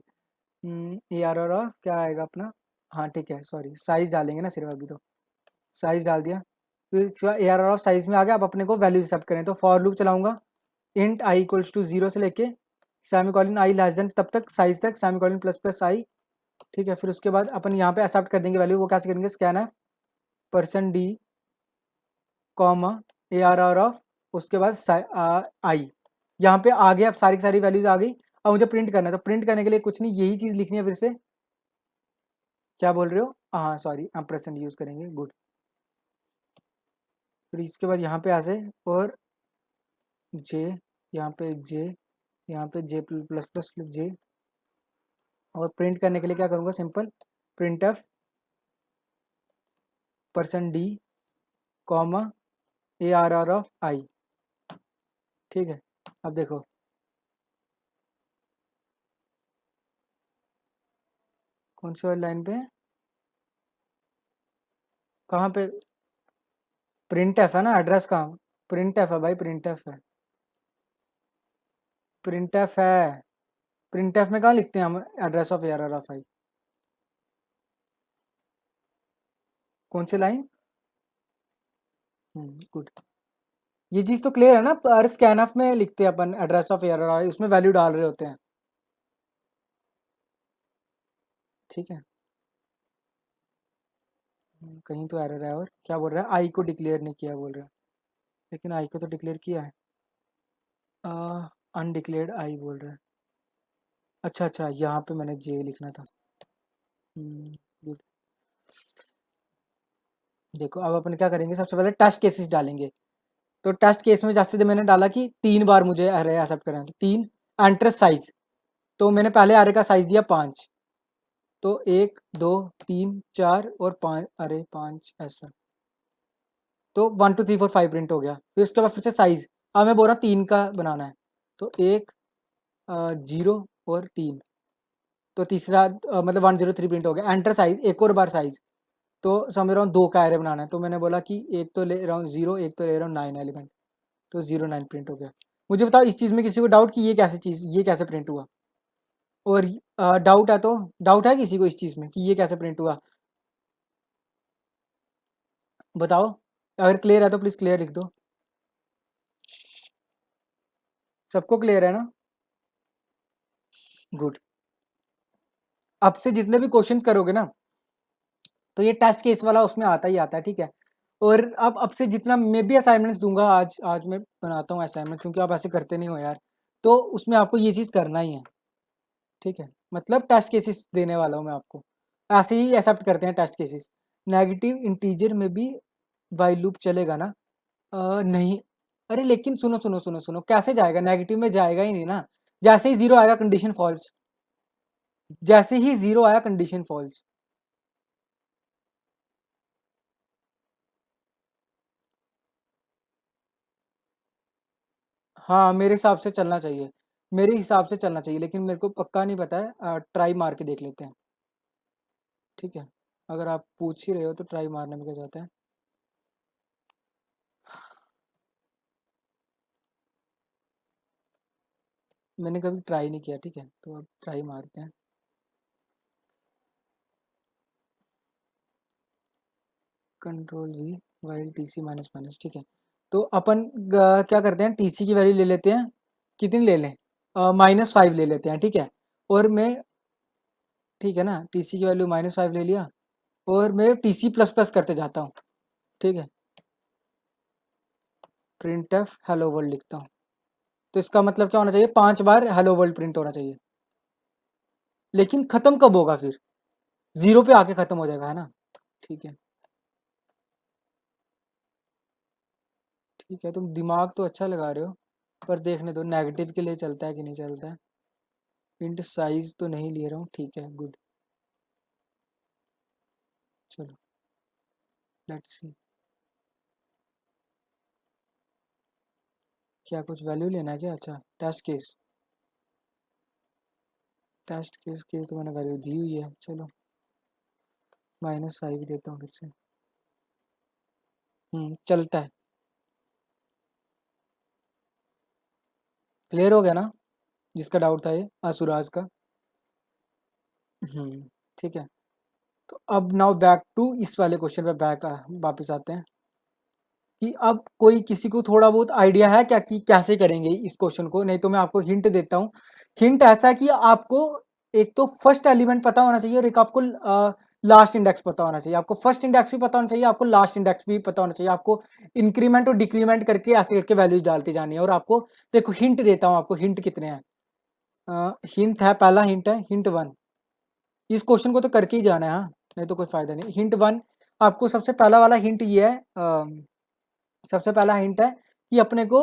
A R R of क्या आएगा अपना, हाँ ठीक है सॉरी साइज डालेंगे ना सिर्फ, अभी तो साइज डाल दिया। फिर A R R of size में आ गया, अब अपने को वैल्यू एक्सेप्ट करें, तो फॉर लूप चलाऊंगा इंट आई इक्वल्स टू 0 से लेके सेमीकोलन आई लेस देन तब तक साइज तक, सेमीकोलन प्लस प्लस आई। ठीक है, फिर उसके बाद अपन यहाँ पे एक्सेप्ट कर देंगे वैल्यू, वो कैसे करेंगे, scan F percent D comma A R R of, उसके बाद आई, यहाँ पे आ गया, अब सारी की सारी वैल्यूज आ गई। अब मुझे प्रिंट करना है, तो प्रिंट करने के लिए कुछ नहीं, यही चीज़ लिखनी है फिर से। क्या बोल रहे हो, हाँ सॉरी हम परसेंट यूज़ करेंगे, गुड। फिर इसके बाद यहाँ पे ऐसे, और जे, यहाँ पे जे, यहाँ पे जे प्लस प्लस जे, और प्रिंट करने के लिए क्या करूँगा, simple print F percent D comma A R R of I. ठीक है, अब देखो कौन सी वाली लाइन पे है, कहाँ पे, प्रिंट एफ है ना, एड्रेस कहाँ, प्रिंट एफ है भाई, प्रिंट एफ है, प्रिंट एफ है, प्रिंट एफ में कहाँ लिखते हैं हम address of A R R of I, कौन सी लाइन, गुड। ये चीज़ तो क्लियर है ना, पर स्कैन ऑफ में लिखते हैं अपन address of A R R I, उसमें वैल्यू डाल रहे होते हैं। ठीक है, कहीं तो एरर है, और क्या बोल रहा है, आई को डिक्लेयर नहीं किया बोल रहा है, लेकिन आई को तो डिक्लेयर किया है, अनडिक्लेयर्ड आई बोल रहा है। अच्छा अच्छा, यहाँ पे मैंने जे लिखना था, गुड। देखो अब अपन क्या करेंगे, सबसे पहले टेस्ट केसेस डालेंगे। तो टेस्ट केस में जैसे मैंने डाला कि 3 बार मुझे अरे एक्सेप्ट करना है, तो 3 एंटर साइज, तो मैंने पहले अरे का साइज दिया 5, तो 1 2 3 4 और 5, अरे 5 ऐसा, तो 1 2 3 4 5 प्रिंट हो गया। फिर उसके बाद फिर से साइज, अब मैं बोल रहा हूँ 3 का बनाना है, तो 1 0 और 3, तो तीसरा मतलब 103 प्रिंट हो गया। एंटर साइज एक और बार साइज, तो समझ रहा हूँ 2 का एरे बनाना है, तो मैंने बोला कि एक तो ले रहा हूँ 0, एक तो ले रहा हूँ 9 एलिमेंट, तो 0 9 प्रिंट हो गया। मुझे बताओ इस चीज़ में किसी को डाउट कि ये कैसे चीज़, ये कैसे प्रिंट हुआ, और डाउट है तो, डाउट है किसी को इस चीज़ में कि ये कैसे प्रिंट हुआ, बताओ, अगर क्लियर है तो प्लीज़ क्लियर लिख दो। सबको क्लियर है ना, गुड। अब से जितने भी क्वेश्चन करोगे ना, तो ये टेस्ट केस वाला उसमें आता ही आता है। ठीक है, और अब से जितना मैं भी असाइनमेंट्स दूंगा, आज आज मैं बनाता हूँ असाइनमेंट, क्योंकि आप ऐसे करते नहीं हो यार, तो उसमें आपको ये चीज़ करना ही है। ठीक है, मतलब टेस्ट केसेस देने वाला हूँ मैं आपको, ऐसे ही एक्सेप्ट करते हैं टेस्ट केसेस। नेगेटिव इंटीजर में भी वाइल लूप चलेगा ना, नहीं, अरे लेकिन सुनो सुनो सुनो सुनो, कैसे जाएगा, नेगेटिव में जाएगा ही नहीं ना, जैसे ही 0 आएगा कंडीशन फॉल्स, जैसे ही 0 आया कंडीशन फॉल्स। हाँ, मेरे हिसाब से चलना चाहिए, मेरे हिसाब से चलना चाहिए, लेकिन मेरे को पक्का नहीं पता है, ट्राई मार के देख लेते हैं, ठीक है? अगर आप पूछ ही रहे हो तो ट्राई मारने में क्या जाता है? मैंने कभी ट्राई नहीं किया, ठीक है? तो अब ट्राई मारते हैं। Control V while T C minus minus, ठीक है? तो अपन क्या करते हैं, टी सी की वैल्यू ले लेते हैं, कितनी ले लें? -5 ले लेते हैं, ठीक है? और मैं, ठीक है ना, टी सी की वैल्यू -5 ले लिया, और मैं टी सी प्लस प्लस करते जाता हूँ, ठीक है? प्रिंट एफ हेलो वर्ल्ड लिखता हूँ। तो इसका मतलब क्या होना चाहिए, 5 बार हेलो वर्ल्ड प्रिंट होना चाहिए। लेकिन खत्म कब होगा फिर? जीरो पे आके खत्म हो जाएगा, है ना? ठीक है, ठीक है, तुम दिमाग तो अच्छा लगा रहे हो, पर देखने दो नेगेटिव के लिए चलता है कि नहीं चलता है। प्रिंट साइज तो नहीं ले रहा हूँ, ठीक है, गुड। चलो, लेट्स सी। क्या कुछ वैल्यू लेना है क्या? अच्छा, टेस्ट केस, टेस्ट केस की तो मैंने वैल्यू दी हुई है, चलो -5 देता हूँ फिर से। चलता है। क्लियर हो गया ना, जिसका डाउट था ये असुराज का? हम्म, ठीक है। तो अब नाउ बैक टू इस वाले क्वेश्चन पे बैक वापस आते हैं, कि अब कोई किसी को थोड़ा बहुत आइडिया है क्या कि कैसे करेंगे इस क्वेश्चन को? नहीं तो मैं आपको हिंट देता हूँ। हिंट ऐसा है कि आपको एक तो फर्स्ट एलिमेंट पता होना चाहिए, और एक आपको लास्ट इंडेक्स पता होना चाहिए। आपको फर्स्ट इंडेक्स भी पता होना चाहिए, आपको लास्ट इंडेक्स भी पता होना चाहिए। आपको इंक्रीमेंट और डिक्रीमेंट करके ऐसे करके वैल्यूज डालती जानी है। और आपको देखो, हिंट देता हूँ आपको, हिंट कितने हैं। हिंट है, पहला हिंट है हिंट 1। इस क्वेश्चन को तो करके ही जाना है, हाँ, नहीं तो कोई फायदा नहीं। हिंट 1, आपको सबसे पहला वाला हिंट ये है, सबसे पहला हिंट है कि अपने को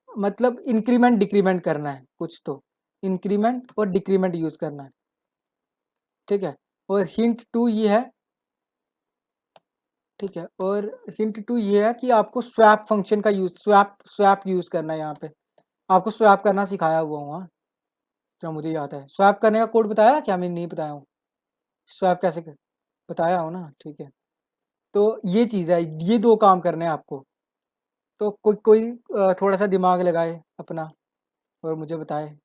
मतलब इंक्रीमेंट डिक्रीमेंट करना है कुछ, तो इंक्रीमेंट और डिक्रीमेंट यूज करना है, ठीक है? और हिंट 2 ये है, ठीक है? और हिंट 2 ये है कि आपको स्वैप फंक्शन का यूज, स्वैप स्वैप यूज करना है यहाँ पे। आपको स्वैप करना सिखाया हुआ हूँ, हाँ, इतना मुझे याद है। स्वैप करने का कोड बताया क्या? मैं नहीं बताया हूँ। स्वैप कैसे कर, बताया हो ना, ठीक है? तो ये चीज़ है, ये दो काम करने हैं आपको। तो कोई कोई थोड़ा सा दिमाग लगाए अपना, और मुझे बताए।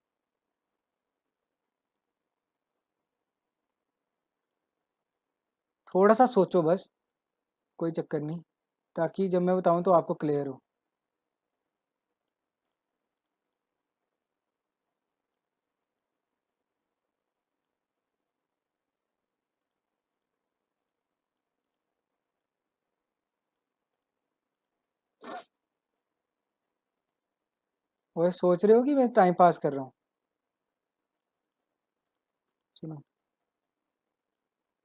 थोड़ा सा सोचो बस, कोई चक्कर नहीं, ताकि जब मैं बताऊं तो आपको क्लियर हो। वह सोच रहे हो कि मैं टाइम पास कर रहा हूँ? सुनो,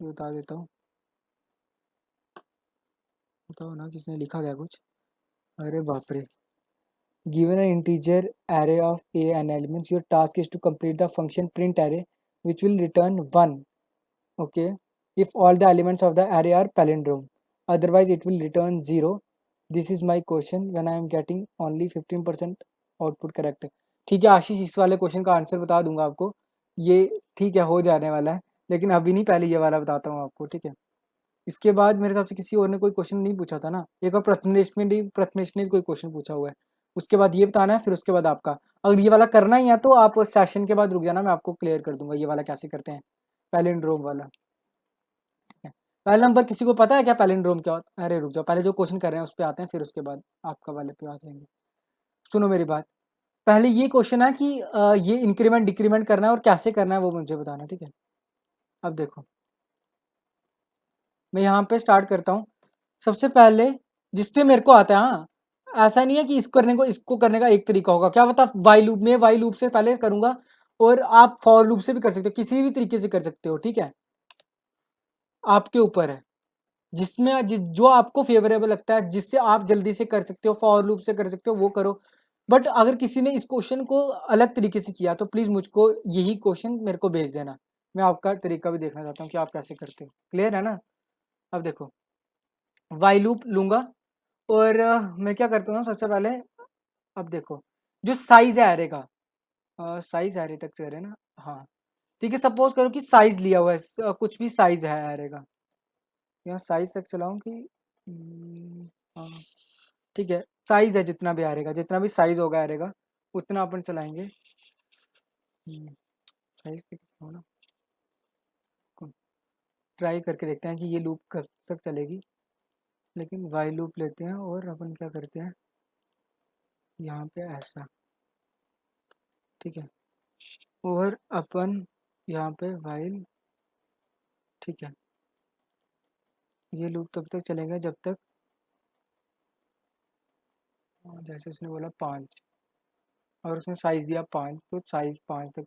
ये बता देता हूँ। बताओ ना, किसने लिखा क्या कुछ? अरे बाप रे। Given an integer array of a and elements, your task is to complete the function print array, which will return 1. Okay, if all the elements of the array are palindrome, otherwise it will return 0. This is my question when I am getting only 15% output correct. ठीक है आशीष, इस वाले question का answer बता दूंगा आपको, ये ठीक है, हो जाने वाला है। लेकिन अभी नहीं, पहले ये वाला बताता हूँ आपको, ठीक है? इसके बाद मेरे हिसाब से किसी और ने कोई क्वेश्चन नहीं पूछा था ना। एक और प्रथमेश ने भी कोई क्वेश्चन पूछा हुआ है। उसके बाद ये बताना है, फिर उसके बाद आपका। अगर ये वाला करना ही है तो आप सेशन के बाद रुक जाना, मैं आपको क्लियर कर दूंगा ये वाला कैसे करते हैं, पैलिंड्रोम वाला। ठीक है? पहला नंबर किसी को पता है क्या पैलिंड्रोम क्या होता है? अरे रुक जाओ, पहले जो क्वेश्चन कर रहे हैं उस पर आते हैं, फिर उसके बाद आपका वाले पे आ जाएंगे। सुनो मेरी बात, पहले ये क्वेश्चन है कि ये इंक्रीमेंट डिक्रीमेंट करना है और कैसे करना है वो मुझे बताना, ठीक है? अब देखो, मैं यहाँ पे स्टार्ट करता हूँ। सबसे पहले जिससे मेरे को आता है, हाँ, ऐसा नहीं है कि इसको करने का एक तरीका होगा, क्या पता वाई लूप में, वाई लूप से पहले करूंगा, और आप फॉर लूप से भी कर सकते हो, किसी भी तरीके से कर सकते हो, ठीक है? आपके ऊपर है, जो आपको फेवरेबल लगता है, जिससे आप जल्दी से कर सकते हो, फॉर लूप से कर सकते हो, वो करो। बट अगर किसी ने इस क्वेश्चन को अलग तरीके से किया तो प्लीज मुझको यही क्वेश्चन मेरे को भेज देना, मैं आपका तरीका भी देखना चाहता हूँ कि आप कैसे करते हो। क्लियर है ना? अब देखो, वाई लूप लूंगा, और मैं क्या करता हूँ सबसे पहले, अब देखो, जो साइज है एरे का, साइज एरे तक कह रहे हैं ना, हाँ ठीक है। सपोज करो कि साइज लिया हुआ है, कुछ भी साइज है एरे का, यहाँ साइज तक चलाऊं कि हाँ ठीक है, साइज है जितना भी एरे का, जितना भी साइज होगा एरे का उतना अपन चलाएंगे। साइज तक ना, ट्राई करके देखते हैं कि ये लूप कब तक चलेगी। लेकिन वाइल लूप लेते हैं और अपन क्या करते हैं यहाँ पे ऐसा, ठीक है, और अपन यहाँ पे वाइल, ठीक है, ये लूप तब तक चलेगा जब तक, जैसे उसने बोला 5 और उसने साइज दिया 5, तो साइज 5 तक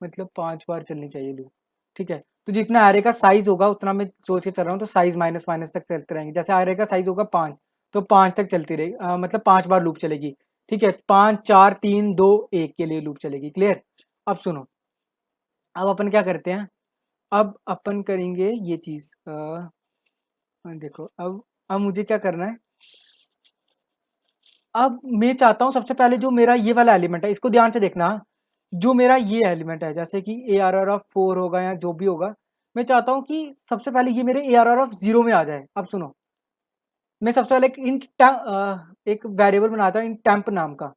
मतलब 5 बार चलनी चाहिए लूप, ठीक है। तो जितना एरे का साइज होगा उतना मैं सोच के चल रहा हूँ, तो साइज माइनस माइनस तक चलते रहेंगे। जैसे एरे का साइज होगा 5, तो 5 तक चलती रहेगी, मतलब 5 बार लूप चलेगी, ठीक है। 5 4 3 2 1 के लिए लूप चलेगी, क्लियर। अब सुनो, अब अपन क्या करते हैं, अब अपन करेंगे ये चीज, देखो अब मुझे क्या करना है, अब मैं चाहता हूँ सबसे पहले जो मेरा ये वाला एलिमेंट है इसको ध्यान से देखना, जो मेरा ये एलिमेंट है जैसे कि ए आर आर ऑफ 4 होगा या जो भी होगा, मैं चाहता हूँ कि सबसे पहले ये मेरे ए आर आर ऑफ 0 में आ जाए। अब सुनो, मैं सबसे पहले एक वेरिएबल बनाता हूँ इन टेम्प नाम का,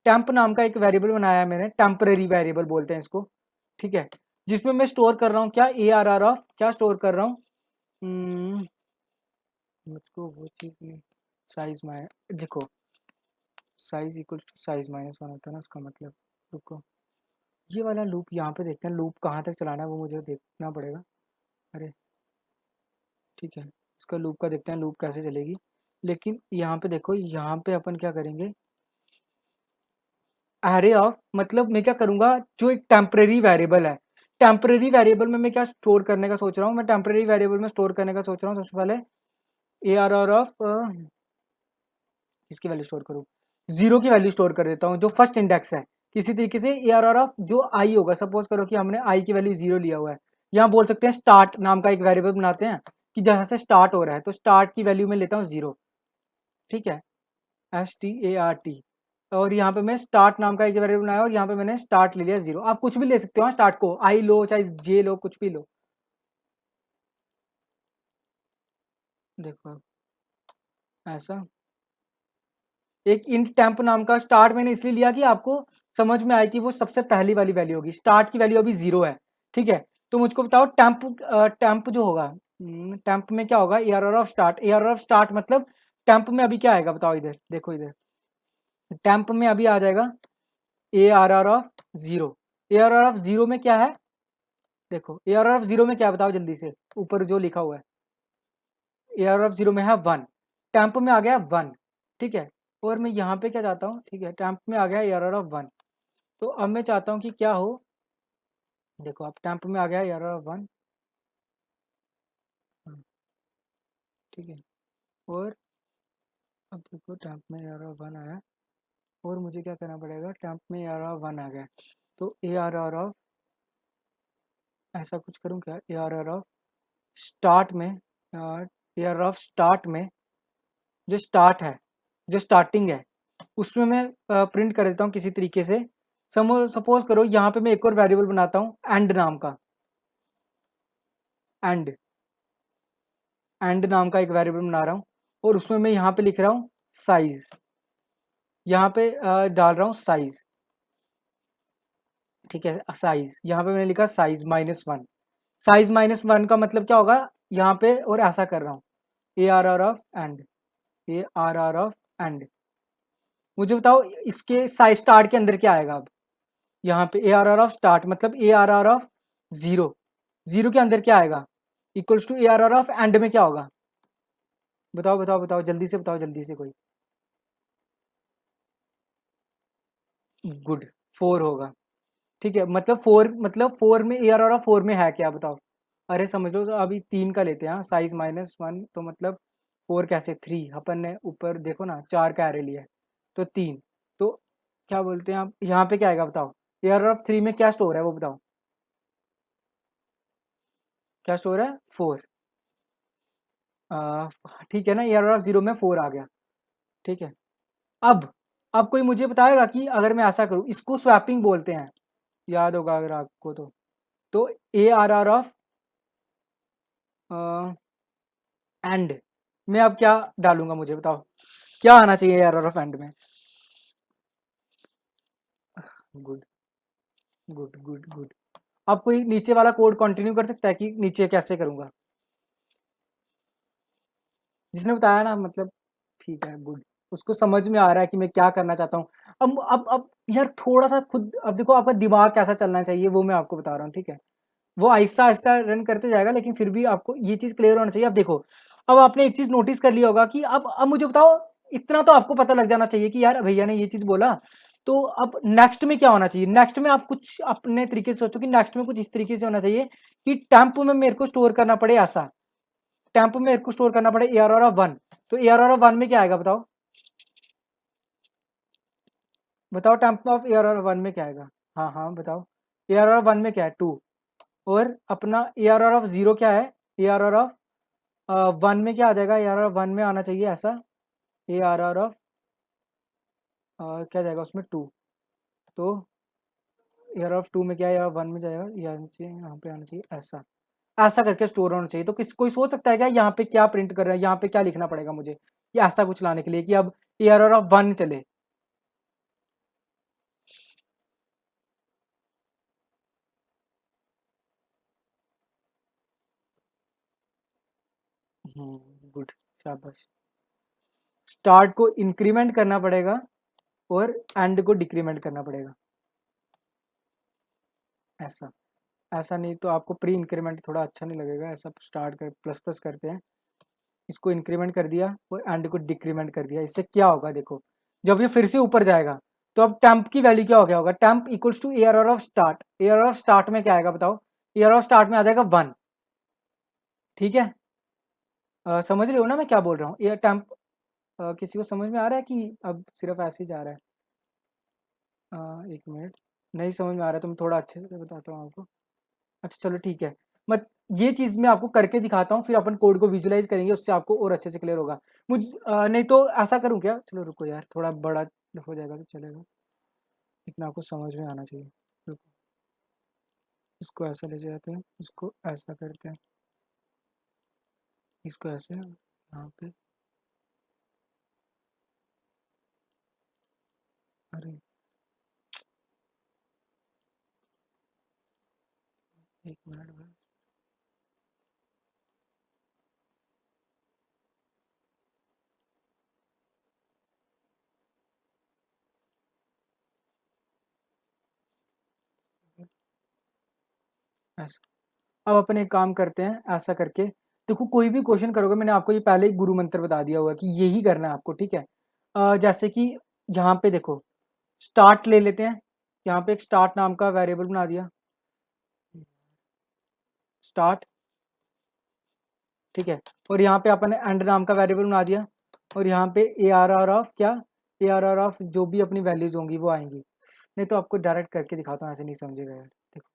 टेम्प नाम का एक वेरिएबल बनाया है मैंने, टेम्परेरी वेरिएबल बोलते हैं इसको, ठीक है, जिसमें मैं स्टोर कर रहा हूँ क्या, ए आर आर ऑफ, क्या स्टोर कर रहा हूँ, मुझको वो चीज़ नहीं, साइज में देखो, size equal to size minus 1 होता है ना, उसका मतलब, रुको, ये वाला लूप यहाँ पे देखते हैं, लूप कहाँ तक चलाना है वो मुझे देखना पड़ेगा। अरे ठीक है, इसका लूप का देखते हैं लूप कैसे चलेगी। लेकिन यहाँ पे देखो, यहाँ पे अपन क्या करेंगे, एरे ऑफ मतलब मैं क्या करूँगा, जो एक टेम्परेरी वेरिएबल है, टेम्परेरी वेरिएबल में मैं क्या स्टोर करने का सोच रहा हूँ, मैं टेम्परेरी वेरिएबल में स्टोर करने का सोच रहा हूँ सबसे पहले ए आर आर ऑफ, किसकी वैल्यू स्टोर करूँ, 0 की वैल्यू स्टोर कर देता हूँ, जो फर्स्ट इंडेक्स है। किसी तरीके से ए आर आर ऑफ जो आई होगा, सपोज करो कि हमने आई की वैल्यू 0 लिया हुआ है, यहाँ बोल सकते हैं स्टार्ट नाम का एक वेरिएबल बनाते हैं कि जहाँ से स्टार्ट हो रहा है, तो स्टार्ट की वैल्यू में लेता हूँ 0, ठीक है, START, और यहाँ पे मैं स्टार्ट नाम का एक वेरिएबल बनाया और यहाँ पे मैंने स्टार्ट ले लिया 0। आप कुछ भी ले सकते हो स्टार्ट को, आई लो चाहे जे लो, कुछ भी लो, देखो ऐसा। एक इंट टेम्प नाम का स्टार्ट मैंने इसलिए लिया कि आपको समझ में आए कि वो सबसे पहली वाली वैल्यू होगी, स्टार्ट की वैल्यू अभी 0 है, ठीक है। तो मुझको बताओ टेम्प, टेम्प जो होगा, टेम्प में क्या होगा, A R R of start, A R R of start मतलब टेम्प में अभी क्या आएगा बताओ, इधर देखो, इधर टेम्प में अभी आ जाएगा A R R of 0। A R R of 0 में क्या है, देखो ए आर आर ऑफ 0 में क्या है बताओ जल्दी से, ऊपर जो लिखा हुआ है, ए आर ऑफ 0 में है 1, टेम्प में आ गया 1, ठीक है। और मैं यहाँ पे क्या चाहता हूँ, ठीक है, टेम्प में आ गया ए आर आर ऑफ 1, तो अब मैं चाहता हूँ कि क्या हो, देखो अब टेम्प में आ गया ए आर आर ऑफ 1, ठीक है। और अब देखो टेम्प में ए आर आर ऑफ 1 आया, और मुझे क्या करना पड़ेगा, टेम्प में ए आर आर ऑफ 1 आ गया, तो ए आर आर ऑफ, ऐसा कुछ करूँ क्या, A R R of start में, ए आर ऑफ स्टार्ट में जो स्टार्ट है, जो स्टार्टिंग है, उसमें मैं प्रिंट कर देता हूँ किसी तरीके से। सपोज करो यहाँ पे मैं एक और वेरिएबल बनाता हूँ एंड नाम का, एंड, एंड नाम का एक वेरिएबल बना रहा हूँ, और उसमें मैं यहाँ पे लिख रहा हूँ साइज, यहाँ पे डाल रहा हूँ साइज, ठीक है, साइज यहाँ पे मैंने लिखा साइज -1, साइज -1 का मतलब क्या होगा यहाँ पे, और ऐसा कर रहा हूँ A R R of end, A R R of end, मुझे बताओ इसके साइज स्टार्ट के अंदर क्या आएगा अब, यहाँ पे A R R of start मतलब ए आर आर ऑफ 0, 0 के अंदर क्या आएगा, equals to A R R of and में क्या होगा, बताओ बताओ बताओ जल्दी से बताओ, जल्दी से कोई, गुड, 4 होगा, ठीक है। मतलब 4 में ए आर आर ऑफ 4 में है क्या बताओ, अरे समझ लो, तो अभी 3 का लेते हैं, साइज -1 तो मतलब 4 कैसे, 3 अपन ने ऊपर देखो ना 4 का एरे लिया है, तो 3, तो क्या बोलते हैं आप, यहाँ पे क्या आएगा बताओ, ए आर आर ऑफ 3 में क्या स्टोर है वो बताओ, क्या स्टोर है 4, ठीक है ना, ए आर आर ऑफ 0 में 4 आ गया, ठीक है। अब अब कोई मुझे बताएगा कि अगर मैं ऐसा करूँ, इसको स्वैपिंग बोलते हैं, याद होगा अगर आपको तो A R R of and में अब क्या डालूंगा, मुझे बताओ क्या आना चाहिए A R R of and में। Good good good good. अब कोई नीचे वाला कोड कंटिन्यू कर सकता है कि नीचे कैसे करूंगा, जिसने बताया ना, मतलब ठीक है गुड, उसको समझ में आ रहा है कि मैं क्या करना चाहता हूँ। अब यार थोड़ा सा खुद, अब देखो आपका दिमाग कैसा चलना चाहिए वो मैं आपको बता रहा हूँ, ठीक है। वो आहिस्ता आहिस्ता रन करते जाएगा, लेकिन फिर भी आपको ये चीज़ क्लियर होना चाहिए। अब देखो, अब आपने एक चीज़ नोटिस कर लिया होगा कि अब मुझे बताओ, इतना तो आपको पता लग जाना चाहिए कि यार भैया ने ये चीज़ बोला, तो अब नेक्स्ट में क्या होना चाहिए। नेक्स्ट में आप कुछ अपने तरीके से सोचो कि नेक्स्ट में कुछ इस तरीके से होना चाहिए कि टेम्प में मेरे को स्टोर करना पड़े, ऐसा टेम्प में मेरे को स्टोर करना पड़े A R R of one. तो A R R of one में क्या आएगा, बताओ बताओ, temp of A R R one में क्या आएगा। हाँ हाँ बताओ, ए आर आर वन में क्या है, टू। और अपना A R R of zero क्या है, A R R of one में क्या आ जाएगा, ए आर आर वन में आना चाहिए ऐसा, ए आर आर ऑफ क्या जाएगा उसमें, टू। तो ए आर ऑफ टू में क्या है, वन में जाएगा, ये आना चाहिए, यहाँ पे आना चाहिए ऐसा, ऐसा करके स्टोर होना चाहिए। तो किस कोई सोच सकता है क्या यहाँ पे क्या प्रिंट कर रहा है, यहाँ पे क्या लिखना पड़ेगा मुझे, ये ऐसा कुछ लाने के लिए कि अब A R R of one चले। गुड, शाबाश। स्टार्ट को इंक्रीमेंट करना पड़ेगा और एंड को डिक्रीमेंट करना पड़ेगा, ऐसा। ऐसा नहीं तो आपको प्री इंक्रीमेंट थोड़ा अच्छा नहीं लगेगा, ऐसा स्टार्ट कर प्लस प्लस करते हैं, इसको इंक्रीमेंट कर दिया और एंड को डिक्रीमेंट कर दिया। इससे क्या होगा देखो, जब ये फिर से ऊपर जाएगा तो अब टेम्प की वैल्यू क्या हो गया होगा, temp equals to A R of start. A R of start में क्या आएगा बताओ, ए आर ऑफ स्टार्ट में आ जाएगा वन, ठीक है। समझ रहे हो ना मैं क्या बोल रहा हूँ, ये टेम्प किसी को समझ में आ रहा है कि अब सिर्फ ऐसे ही जा रहा है। एक मिनट, नहीं समझ में आ रहा है तो मैं थोड़ा अच्छे से बताता हूँ आपको। अच्छा चलो ठीक है, मत ये चीज़ मैं आपको करके दिखाता हूँ, फिर अपन कोड को विजुलाइज करेंगे, उससे आपको और अच्छे से क्लियर होगा। नहीं तो ऐसा करूँ क्या, चलो रुको यार, थोड़ा बड़ा हो जाएगा तो चलेगा, इतना आपको समझ में आना चाहिए। रुको, इसको ऐसा ले जाते हैं, इसको ऐसा करते हैं, इसको ऐसे यहाँ पे, अरे एक मिनट भाई, ऐसा। अब अपन एक काम करते हैं, ऐसा करके देखो, कोई भी क्वेश्चन करोगे, मैंने आपको ये पहले ही गुरु मंत्र बता दिया होगा कि यही करना है आपको, ठीक है। जैसे कि यहाँ पे देखो, स्टार्ट ले लेते हैं, यहाँ पे एक स्टार्ट नाम का वेरिएबल बना दिया, स्टार्ट, ठीक है। और यहाँ पे अपन ने एंड नाम का वेरिएबल बना दिया, और यहाँ पे ए आर आर ऑफ क्या, ए आर आर ऑफ जो भी अपनी वैल्यूज होंगी वो आएंगी। नहीं तो आपको डायरेक्ट करके दिखाता हूँ, ऐसे नहीं समझेगा यार, देखो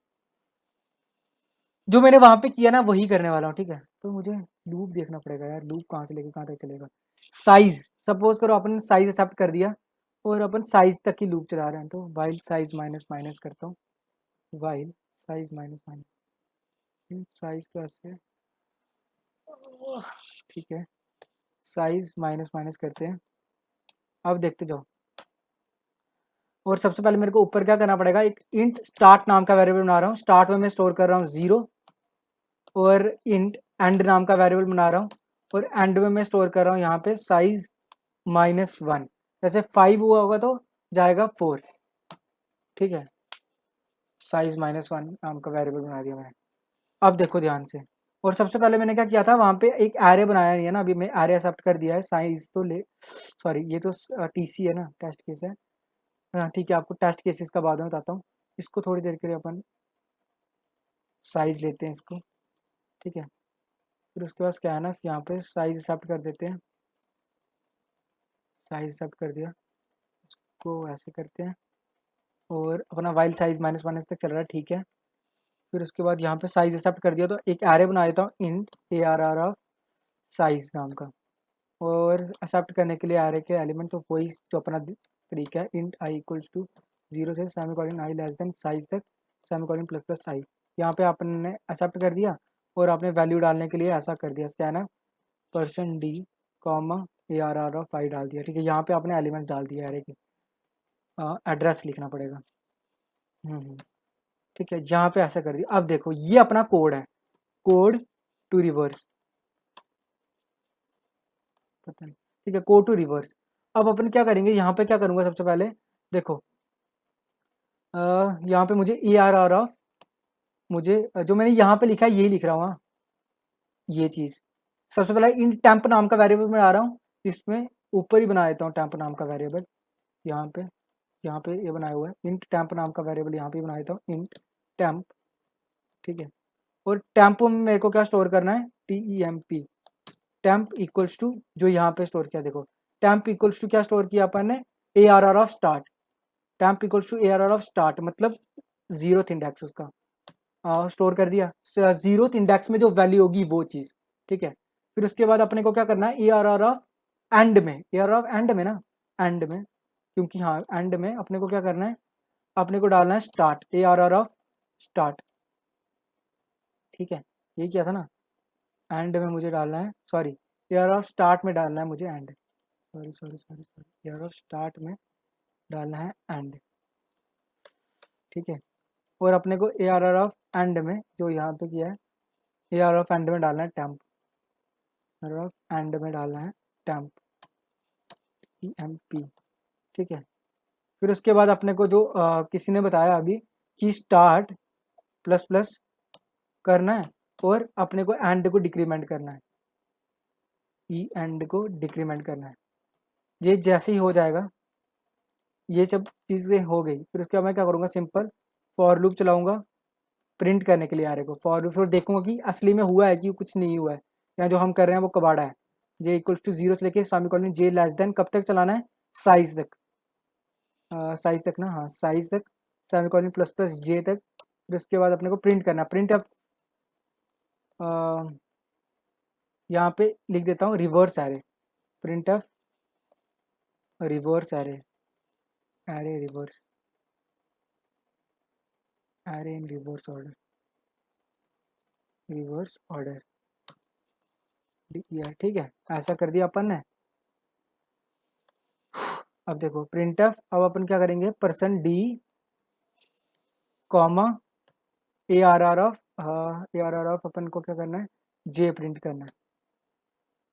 जो मैंने वहां पे किया ना वही करने वाला हूँ, ठीक है। तो मुझे लूप देखना पड़ेगा यार, लूप कहाँ से लेके कहाँ तक चलेगा। साइज, सपोज करो अपन साइज एक्सेप्ट कर दिया और अपन साइज तक ही लूप चला रहे हैं, तो वाइल साइज माइनस माइनस करता हूँ, while size minus minus, size कैसे, ठीक है, साइज माइनस माइनस करते हैं। अब देखते जाओ, और सबसे पहले मेरे को ऊपर क्या करना पड़ेगा, एक इंट स्टार्ट नाम का वेरिएबल बना रहा हूँ, स्टार्ट में मैं स्टोर कर रहा हूँ जीरो, और इंट एंड नाम का वेरिएबल बना रहा हूँ, और एंड में मैं स्टोर कर रहा हूँ यहाँ पे साइज माइनस वन। जैसे फाइव हुआ होगा तो जाएगा फोर, ठीक है। साइज माइनस वन नाम का वेरिएबल बना दिया मैंने। अब देखो ध्यान से, और सबसे पहले मैंने क्या किया था, वहाँ पे एक एरे बनाया नहीं है ना, अभी मैं एरे एक्सेप्ट कर दिया है, साइज तो ले, सॉरी ये तो टीसी है ना, टेस्ट केस है। हाँ ठीक है, आपको टेस्ट केसेस का बाद में बताता हूँ। इसको थोड़ी देर के लिए अपन साइज लेते हैं इसको, ठीक है। फिर उसके बाद क्या है ना, यहाँ पे साइज एक्सेप्ट कर देते हैं, साइज एक्सेप्ट कर दिया, इसको ऐसे करते हैं, और अपना वाइल साइज माइनस माइनस तक चल रहा है, ठीक है। फिर उसके बाद यहाँ पे साइज एक्सेप्ट कर दिया, तो एक एरे बना देता हूँ int A R R of size नाम का, और एक्सेप्ट करने के लिए एरे के एलिमेंट तो वही जो अपना तरीका है, इंट आई इक्वल्स टू 0 से सेमीकोलन आई लेस देन साइज तक सेमीकोलन प्लस प्लस आई। यहाँ पे आपने एक्सेप्ट कर दिया और आपने वैल्यू डालने के लिए ऐसा कर दिया, scanner percent D comma A R R of I डाल दिया। ठीक है, यहाँ पे आपने एलिमेंट डाल दिया एरे के, एड्रेस लिखना पड़ेगा। ठीक है, यहाँ पे ऐसा कर दिया। अब देखो ये अपना कोड है, कोड टू रिवर्स, पता नहीं, ठीक है, कोड टू रिवर्स। अब अपन क्या करेंगे, यहाँ पे क्या करूँगा सबसे पहले, देखो यहाँ पे मुझे ए आर आर ऑफ, मुझे जो मैंने यहाँ पे लिखा है यही लिख रहा हूँ, हाँ, ये चीज़ सबसे पहले इन टेम्प नाम का वेरिएबल मैं आ रहा हूँ, इसमें ऊपर ही बना देता हूँ टेम्प नाम का वेरिएबल, यहाँ पे ये बनाया हुआ है इंट टेम्प नाम का वेरिएबल, यहाँ पे बना देता हूँ इंट टेम्प। ठीक है, और टेम्प में मेरे को क्या स्टोर करना है, T E M P, temp equals to जो यहाँ पे स्टोर किया, देखो टेम्प इक्वल्स टू क्या स्टोर किया अपन ने, A R R of start, temp equals to A R R of start मतलब जीरोथ इंडेक्स उसका स्टोर कर दिया, जीरोथ इंडेक्स में जो वैल्यू होगी वो चीज़। ठीक है, फिर उसके बाद अपने को क्या करना है, A R R of and में, ए आर ऑफ एंड में ना, एंड में, क्योंकि हाँ एंड में अपने को क्या करना है, अपने को डालना है start, A R R of start. ठीक है, ये किया था ना, एंड में मुझे डालना है, sorry A R of start में डालना है मुझे end, sorry sorry sorry sorry, A R of start में डालना है एंड। ठीक है, और अपने को A R R of and में जो यहाँ पे किया है, ए आर ऑफ एंड में डालना है टेम्प, ऑफ एंड में डालना है टेम्प, ई एम पी। ठीक है, फिर उसके बाद अपने को जो किसी ने बताया अभी कि स्टार्ट प्लस प्लस करना है और अपने को एंड को डिक्रीमेंट करना है, ई एंड को डिक्रीमेंट करना है। ये जैसे ही हो जाएगा, ये सब चीज़ें हो गई, फिर उसके बाद मैं क्या करूँगा, सिंपल फॉर लूप चलाऊँगा प्रिंट करने के लिए आरे को, फॉर लूप, फिर देखूंगा कि असली में हुआ है कि कुछ नहीं हुआ है, या जो हम कर रहे हैं वो कबाड़ा है। जे इक्वल्स टू 0 से लेके सेमीकोलन जे लेस देन कब तक चलाना है, साइज तक, साइज तक ना, हाँ साइज तक सेमीकोलन प्लस प्लस जे तक। फिर उसके बाद अपने को प्रिंट करना, प्रिंट अब यहाँ पे लिख देता हूँ reverse array, print of reverse array, array reverse, array in reverse order, reverse order. ठीक है, ऐसा कर दिया अपन ने। अब देखो प्रिंट ऑफ, अब अपन क्या करेंगे, percent D comma A R R of, A R R of अपन को क्या करना है, जे प्रिंट करना है।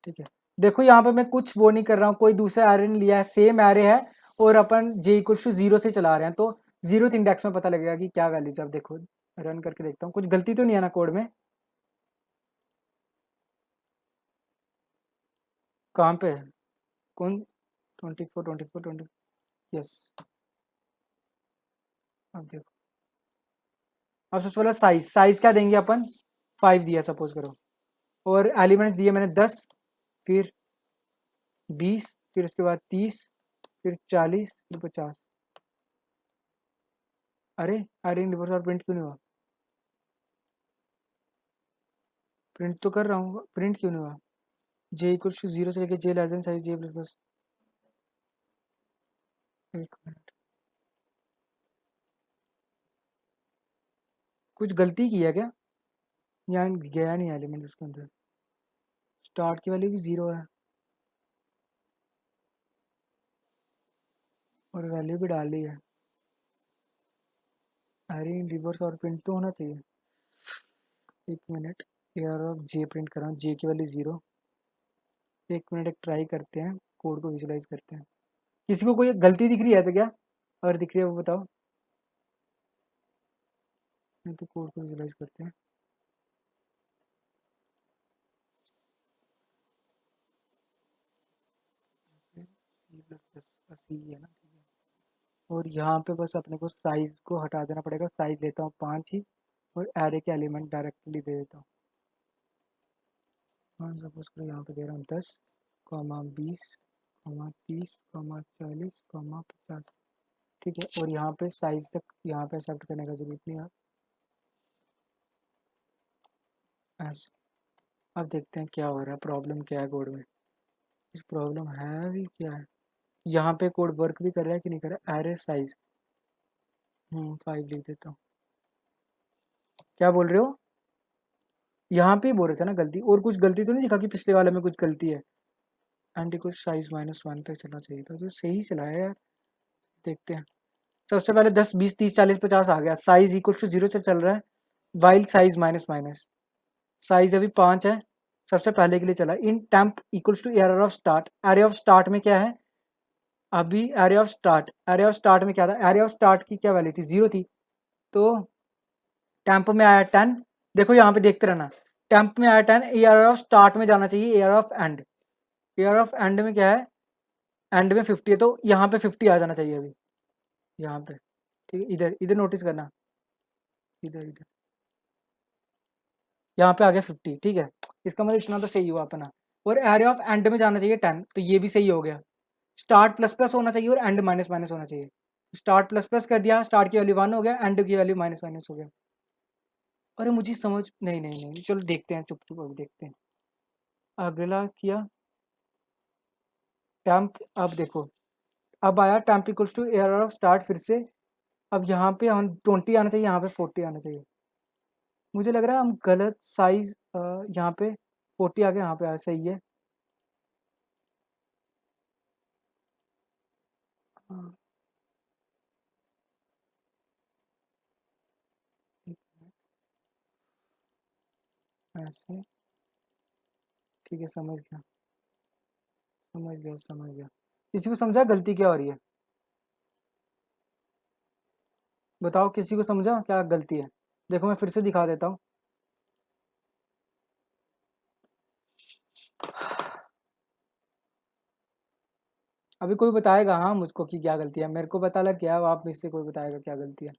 ठीक है, देखो यहाँ पे मैं कुछ वो नहीं कर रहा हूँ, कोई दूसरा एरे नहीं लिया है, सेम एरे है और अपन जे इक्वल टू 0 से चला रहे हैं, तो जीरो इंडेक्स में पता लगेगा कि क्या वैल्यूज। अब देखो रन करके देखता हूँ, कुछ गलती तो नहीं है ना कोड में, कहाँ पे है, कौन, 24 24 20, यस। अब देखो, अब सबसे पहले साइज, साइज क्या देंगे अपन, 5 दिया सपोज करो, और एलिमेंट्स दिए मैंने 10, फिर 20, फिर उसके बाद 30, फिर 40, फिर 50। अरे अरे रिवर्स और प्रिंट क्यों नहीं हुआ, प्रिंट तो कर रहा हूँ, प्रिंट क्यों नहीं हुआ, जे इक्वल टू 0 से लेके जे लेस देन साइज जे प्लस प्लस, एक मिनट, कुछ गलती की है क्या, यहाँ गया नहीं एलिमेंट उसके अंदर, स्टार्ट की वैल्यू भी 0 है और वैल्यू भी डाल ली है, अरे रिवर्स और प्रिंट तो होना चाहिए। एक मिनट, यार अब जे प्रिंट कर रहा हूँ, जे की वैल्यू 0, एक मिनट, एक ट्राई करते हैं, कोड को विजुलाइज करते हैं। किसी को कोई गलती दिख रही है तो क्या, अगर दिख रही है वो बताओ, नहीं तो कोड को विजुलाइज करते हैं। सी प्लस प्लस सी है ना, ठीक है। और यहाँ पे बस अपने को साइज को हटा देना पड़ेगा, साइज लेता हूँ 5 ही, और एरे के एलिमेंट डायरेक्टली दे देता हूँ, हाँ सपोज करो यहाँ पे दे रहा हूँ 10 कॉमा 20 कॉमा 30 कॉमा 40 कॉमा 50। ठीक है, और यहाँ पे साइज तक यहाँ पे एक्सेप्ट करने का जरूरत नहीं है, ऐसे। अब देखते हैं क्या हो रहा है, प्रॉब्लम क्या है कोड में, कुछ प्रॉब्लम है भी क्या है, यहाँ पे कोड वर्क भी कर रहा है कि नहीं कर रहा है। एरे साइज 5 लिख देता हूँ। क्या बोल रहे हो? यहाँ पे ही बोल रहे थे ना गलती, और कुछ गलती तो नहीं लिखा कि पिछले वाले में कुछ गलती है। एंटी कुछ साइज -1 तक चलना चाहिए था, तो सही चला है यार। देखते हैं। सबसे पहले 10 20 30 40 50 आ गया। साइज इक्वल टू 0 से चल रहा है। While size minus minus, size अभी 5 है, सबसे पहले के लिए चला। इन temp equals to array of start. Array of start में क्या है? अभी एरे ऑफ स्टार्ट में क्या था? एरे ऑफ स्टार्ट की क्या वैल्यू थी? 0 थी। तो टेम्प में आया 10। देखो यहाँ पे देखते रहना। टेम्प में आया 10, एयर ऑफ स्टार्ट में जाना चाहिए air of and. Air of and में क्या है? एंड में 50 है, तो यहाँ पे 50 आ जाना चाहिए अभी, यहाँ पे। ठीक है, इधर इधर नोटिस करना, इधर इधर यहाँ पे आ गया 50। ठीक है, इसका मतलब इतना तो सही हुआ अपना। और एरे ऑफ एंड में जाना चाहिए 10, तो ये भी सही हो गया। स्टार्ट प्लस प्लस होना चाहिए और एंड माइनस माइनस होना चाहिए। स्टार्ट प्लस प्लस कर दिया, स्टार्ट की वैल्यू 1 हो गया, एंड की वैल्यू माइनस माइनस हो गया। अरे मुझे समझ नहीं नहीं नहीं, चलो देखते हैं, चुप चुप अभी देखते हैं। अगला किया टैम्प। अब देखो, अब आया temp equals to arr of start फिर से। अब यहाँ पे हम 20 आना चाहिए, यहाँ पे 40 आना चाहिए। मुझे लग रहा है हम गलत साइज, यहाँ पे 40 आ गया, यहाँ पे आया, सही है। हाँ, ऐसे। ठीक है, समझ गया समझ गया समझ गया। किसी को समझा गलती क्या हो रही है? बताओ, किसी को समझा क्या गलती है? देखो मैं फिर से दिखा देता हूँ। अभी कोई बताएगा हाँ मुझको कि क्या गलती है? मेरे को पता लग गया, अब आप में से कोई बताएगा क्या गलती है?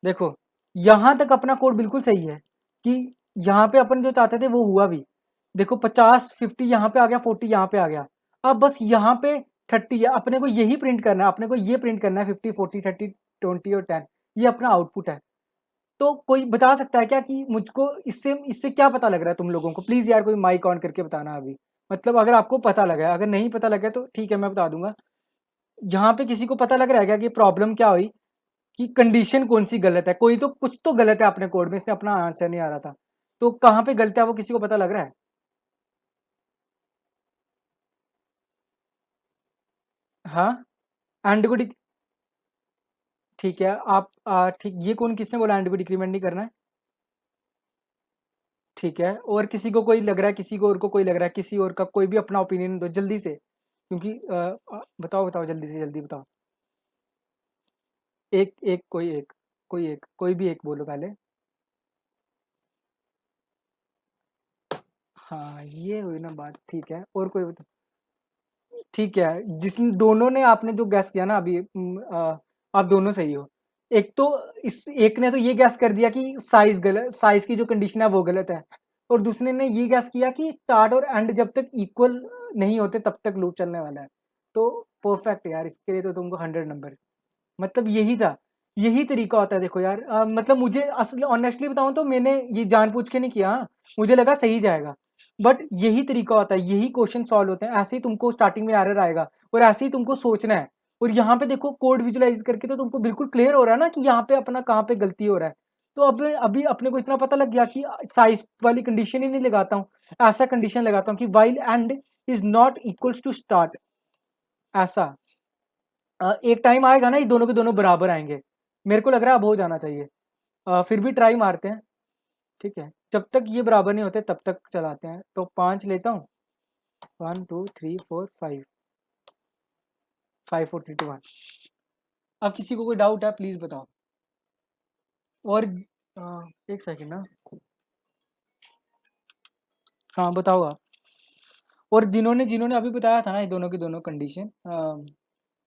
देखो, यहाँ तक अपना कोड बिल्कुल सही है कि यहाँ पे अपन जो चाहते थे वो हुआ भी। देखो 50 50 यहाँ पे आ गया, 40 यहाँ पे आ गया। अब बस यहाँ पे 30 है, अपने को यही प्रिंट करना है, अपने को ये प्रिंट करना है 50 40 30 20 और 10। ये अपना आउटपुट है। तो कोई बता सकता है क्या कि मुझको इससे इससे क्या पता लग रहा है तुम लोगों को? प्लीज यार कोई माइक ऑन करके बताना अभी। मतलब अगर आपको पता लगा है, अगर नहीं पता लगा तो ठीक है मैं बता दूंगा। यहाँ पे किसी को पता लग रहा है क्या कि प्रॉब्लम क्या हुई, कि कंडीशन कौन सी गलत है? कोई तो कुछ तो गलत है अपने कोड में, इसने अपना आंसर नहीं आ रहा था। तो कहाँ पे गलत है वो किसी को पता लग रहा है? हाँ, एंड को ठीक है आप ठीक, ये कौन किसने बोला एंड को डिक्रीमेंट नहीं करना है? ठीक है, और किसी को कोई लग रहा है, किसी को और को कोई लग रहा है, किसी और का कोई भी अपना ओपिनियन दो जल्दी से, क्योंकि बताओ बताओ जल्दी से जल्दी बताओ। एक एक कोई एक, कोई भी एक बोलो पहले। हाँ ये हुई ना बात, ठीक है, और कोई बता। ठीक है, जिसने दोनों ने आपने जो गैस किया ना अभी, आप दोनों सही हो। एक तो इस एक ने तो ये गैस कर दिया कि साइज गलत, साइज की जो कंडीशन है वो गलत है। और दूसरे ने ये गैस किया कि स्टार्ट और एंड जब तक इक्वल नहीं होते तब तक लूप चलने वाला है। तो परफेक्ट यार, इसके लिए तो तुमको 100 नंबर। मतलब यही था, यही तरीका होता है। देखो यार, मतलब मुझे असल ऑनेस्टली बताऊं तो मैंने ये जानबूझ के नहीं किया, हाँ। मुझे लगा सही जाएगा, बट यही तरीका होता है, यही क्वेश्चन सॉल्व होते हैं। ऐसे ही तुमको स्टार्टिंग में एरर आएगा, और ऐसे ही तुमको सोचना है। और यहाँ पे देखो कोड विजुलाइज करके तो तुमको बिल्कुल क्लियर हो रहा है ना कि यहाँ पे अपना कहाँ पे गलती हो रहा है। तो अब अभी अपने को इतना पता लग गया कि साइज वाली कंडीशन ही नहीं लगाता हूँ, ऐसा कंडीशन लगाता हूँ कि while end is not equals to start. ऐसा एक टाइम आएगा ना, ये दोनों के दोनों बराबर आएंगे। मेरे को लग रहा है अब हो जाना चाहिए। फिर भी ट्राई मारते हैं। ठीक है, जब तक ये बराबर नहीं होते तब तक चलाते हैं। तो 5 लेता हूँ। 1 2 3 4 5, 5 4 3 2 1। अब किसी को कोई डाउट है प्लीज बताओ। और एक सेकेंड ना। हाँ बताओ आप। और जिन्होंने जिन्होंने अभी बताया था ना ये दोनों की दोनों कंडीशन,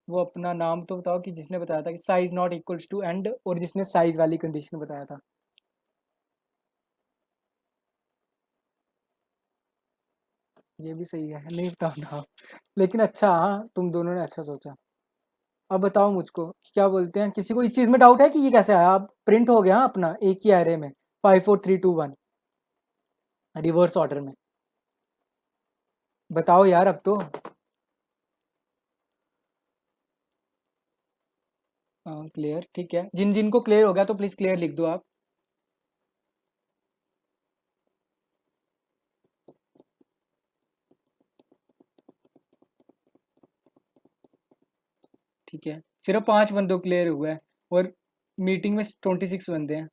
वो अपना नाम तो बताओ, कि जिसने बताया था कि size not equals to end, और जिसने साइज वाली कंडीशन बताया था। ये भी सही है, नहीं बताओ ना। लेकिन अच्छा, हाँ तुम दोनों ने अच्छा सोचा। अब बताओ मुझको कि क्या बोलते हैं, किसी को इस चीज में डाउट है कि ये कैसे आया? अब प्रिंट हो गया अपना एक ही एरे में, 5 4 3 2 1, रिवर्स ऑर्डर में। बताओ यार अब तो। क्लियर, ठीक है। जिन जिनको क्लियर हो गया तो प्लीज क्लियर लिख दो आप। ठीक है, सिर्फ 5 बंदों क्लियर हुआ है और मीटिंग में 26 बंदे हैं।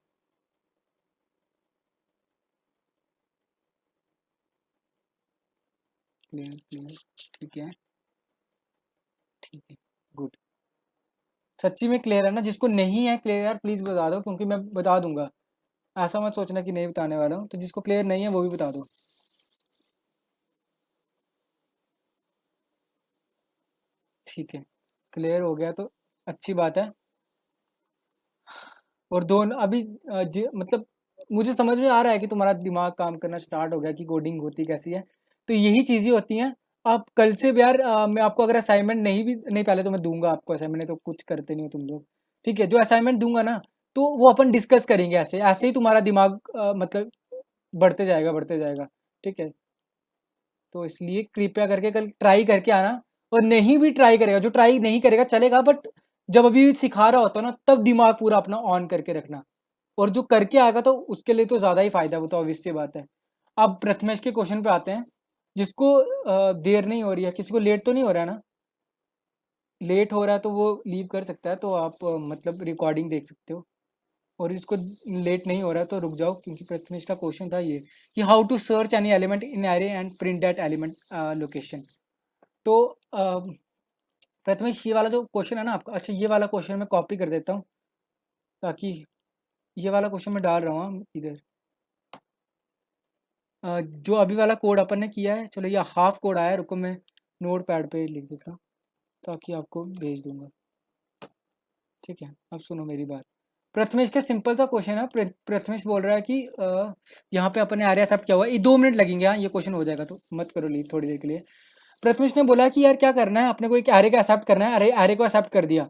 क्लियर क्लियर, ठीक है ठीक है, गुड। सच्ची में क्लियर है ना? जिसको नहीं है क्लियर यार प्लीज बता दो, क्योंकि मैं बता दूंगा। ऐसा मत सोचना कि नहीं बताने वाला हूँ, तो जिसको क्लियर नहीं है वो भी बता दो। ठीक है, क्लियर हो गया तो अच्छी बात है। और दोनों अभी मतलब मुझे समझ में आ रहा है कि तुम्हारा दिमाग काम करना स्टार्ट हो गया कि कोडिंग होती कैसी है। तो यही चीज़ें होती हैं। आप कल से भी यार मैं आपको अगर असाइनमेंट नहीं भी नहीं, पहले तो मैं दूंगा आपको असाइनमेंट, नहीं तो कुछ करते नहीं हो तुम लोग। ठीक है, जो असाइनमेंट दूंगा ना तो वो अपन डिस्कस करेंगे, ऐसे ऐसे ही तुम्हारा दिमाग मतलब बढ़ते जाएगा। ठीक है, तो इसलिए कृपया करके कल ट्राई करके आना। और नहीं भी ट्राई करेगा, जो ट्राई नहीं करेगा चलेगा, बट जब अभी सिखा रहा होता है ना तब दिमाग पूरा अपना ऑन करके रखना। और जो करके आएगा तो उसके लिए तो ज़्यादा ही फायदा, वो तो ऑब्वियस सी बात है। अब प्रथमेश के क्वेश्चन पे आते हैं। जिसको देर नहीं हो रही है, किसी को लेट तो नहीं हो रहा है ना? लेट हो रहा है तो वो लीव कर सकता है, तो आप मतलब रिकॉर्डिंग देख सकते हो। और इसको लेट नहीं हो रहा है तो रुक जाओ, क्योंकि प्रथमेश का क्वेश्चन था ये कि how to search any element in array and print that element location. तो प्रथमेश ये वाला जो क्वेश्चन है ना आपका, अच्छा ये वाला क्वेश्चन मैं कॉपी कर देता हूँ, ताकि ये वाला क्वेश्चन मैं डाल रहा हूँ इधर। जो अभी वाला कोड अपन ने किया है, चलो ये हाफ कोड आया है, रुको मैं नोट पैड पे लिख देता हूँ ताकि आपको भेज दूंगा। ठीक है, अब सुनो मेरी बात। प्रथमेश का सिंपल सा क्वेश्चन है। प्रथमेश बोल रहा है कि यहाँ पे अपन ने आर्या एक्सेप्ट किया हुआ है, ये 2 मिनट लगेंगे, हाँ ये क्वेश्चन हो जाएगा, तो मत करो लीव थोड़ी देर के लिए। प्रथमेश ने बोला कि यार क्या करना है, अपने को एक एरे का एक्सेप्ट करना है, अरे एरे को एक्सेप्ट कर दिया।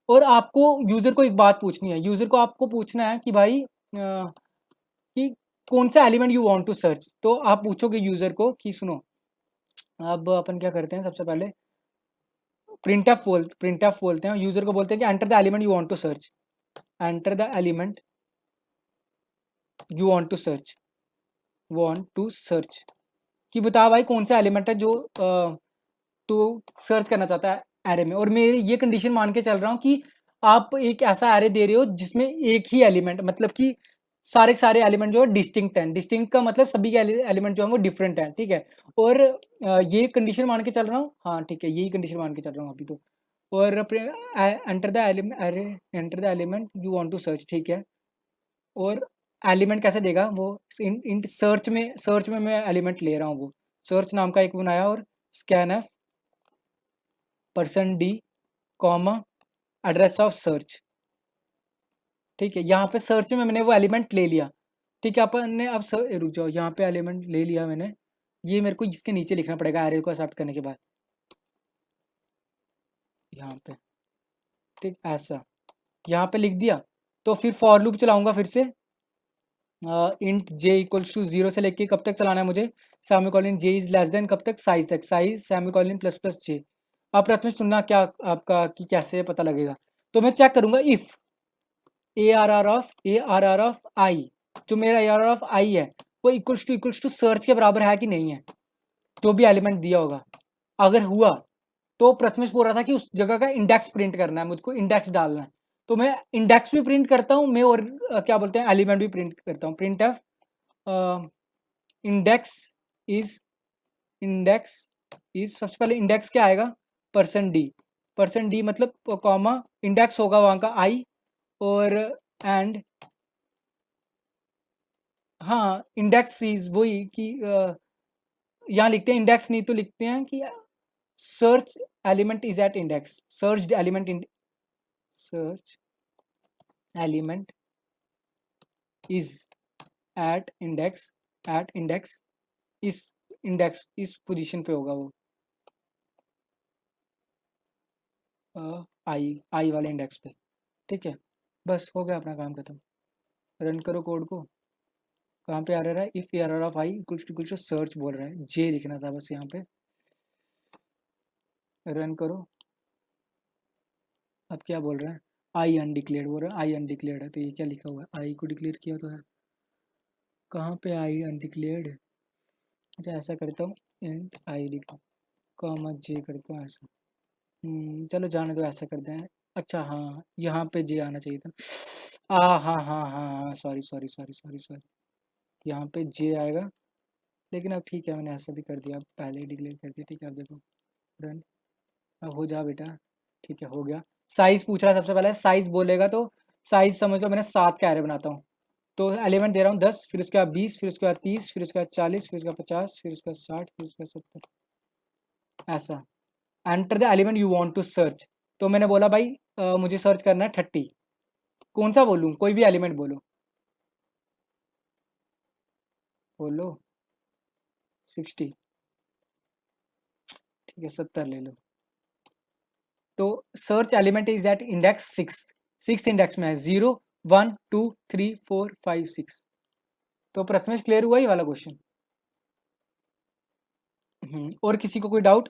और आपको यूजर को एक बात पूछनी है, यूजर को आपको पूछना है कि भाई कि कौन सा element you want to search. तो आप पूछोगे यूजर को कि सुनो, अब अपन क्या करते हैं, सबसे पहले प्रिंट एफ बोलते हैं, यूजर को बोलते हैं कि enter the element you want to search, enter the element you want to search, कि बता भाई कौन सा एलिमेंट है जो तू सर्च करना चाहता है एरे में। और मैं ये कंडीशन मान के चल रहा हूँ कि आप एक ऐसा एरे दे रहे हो जिसमें एक ही एलिमेंट, मतलब कि सारे के सारे एलिमेंट जो है डिस्टिंक्ट हैं। डिस्टिंक्ट का मतलब सभी के एलिमेंट जो है वो डिफरेंट हैं, ठीक है। और ये कंडीशन मान के चल रहा हूँ, हाँ ठीक है, यही कंडीशन मान के चल रहा हूँ अभी तो। और एंटर द एलिमेंट, अरे enter the element you want to search, ठीक है। और एलिमेंट कैसे देगा वो, इन सर्च में मैं एलिमेंट ले रहा हूँ, वो सर्च नाम का एक बनाया, और scan F %d comma address of search. ठीक है, यहाँ पे सर्च में मैंने वो एलिमेंट ले लिया। ठीक है, अपन ने अब रुक जाओ, यहाँ पे एलिमेंट ले लिया मैंने। ये मेरे को इसके नीचे लिखना पड़ेगा एरे को एक्सेप्ट करने के बाद, यहाँ पे। ठीक, ऐसा यहाँ पे लिख दिया। तो फिर फॉर लूप चलाऊंगा फिर से। इंट जे इक्वल्स टू 0 से लेके कब तक चलाना है मुझे, semicolon J is less than कब तक, साइज तक, साइज सेमीकोलन प्लस प्लस जे। अब प्रश्न सुनना क्या आपका कि कैसे पता लगेगा। तो मैं चेक करूंगा if A R R of I, जो मेरा A R R of I है वो इक्वल्स टू सर्च के बराबर है कि नहीं है, जो भी एलिमेंट दिया होगा। अगर हुआ तो प्रथमेश बोल रहा था कि उस जगह का इंडेक्स प्रिंट करना है, मुझको इंडेक्स डालना है। तो मैं इंडेक्स भी प्रिंट करता हूँ मैं, और क्या बोलते हैं एलिमेंट भी प्रिंट करता हूँ। Print F index is index is सबसे पहले इंडेक्स क्या आएगा, %d। %d मतलब कॉमा, इंडेक्स होगा वहाँ का आई, और एंड हाँ इंडेक्स इज वही कि यहाँ लिखते हैं इंडेक्स, नहीं तो लिखते हैं कि search element is at index, search element is at index, इस पोजीशन पे होगा वो, आई वाले इंडेक्स पे। ठीक है, बस हो गया अपना काम खत्म। रन करो कोड को। कहाँ पे आ रहा है, if array of I equals to search बोल रहा है, जे लिखना था बस यहाँ पे। रन करो। अब क्या बोल रहा है, आई अनडिक्लेयर्ड बोल रहा है, आई अनडिक्लेयर्ड है, तो ये क्या लिखा हुआ है, आई को डिक्लेयर किया तो है, कहाँ पे आई अनडिक्लेयर्ड है। अच्छा ऐसा करता हूँ, इंट आई लिखा, कॉमा जे करता हूँ ऐसा। चलो जाने दो, ऐसा करते हैं। अच्छा हाँ, यहाँ पे जे आना चाहिए था। हाँ हाँ हाँ हाँ, sorry sorry sorry sorry sorry, यहाँ पे जे आएगा। लेकिन अब ठीक है, मैंने ऐसा भी कर दिया, अब पहले ही डिक्लेयर कर दिया, ठीक है। अब देखो रन, अब हो जा बेटा, ठीक है हो गया। साइज पूछ रहा है सबसे पहले, साइज बोलेगा तो साइज समझ लो मैंने 7 का एरे बनाता हूँ, तो एलिमेंट दे रहा हूँ 10, फिर उसके बाद 20, फिर उसके बाद 30, फिर उसके बाद 40, फिर उसके बाद 50, फिर उसके बाद 60, फिर उसके बाद 70, ऐसा। Enter the element you want to search, तो मैंने बोला भाई मुझे सर्च करना है 30, कौन सा बोलूँ, कोई भी एलिमेंट बोलो, बोलो 60, ठीक है 70 ले लो। तो search element is at index 6 index में है, 0 1 2 3 4 5 6। तो प्रथमेश क्लियर हुआ ये वाला क्वेश्चन। और किसी को कोई डाउट?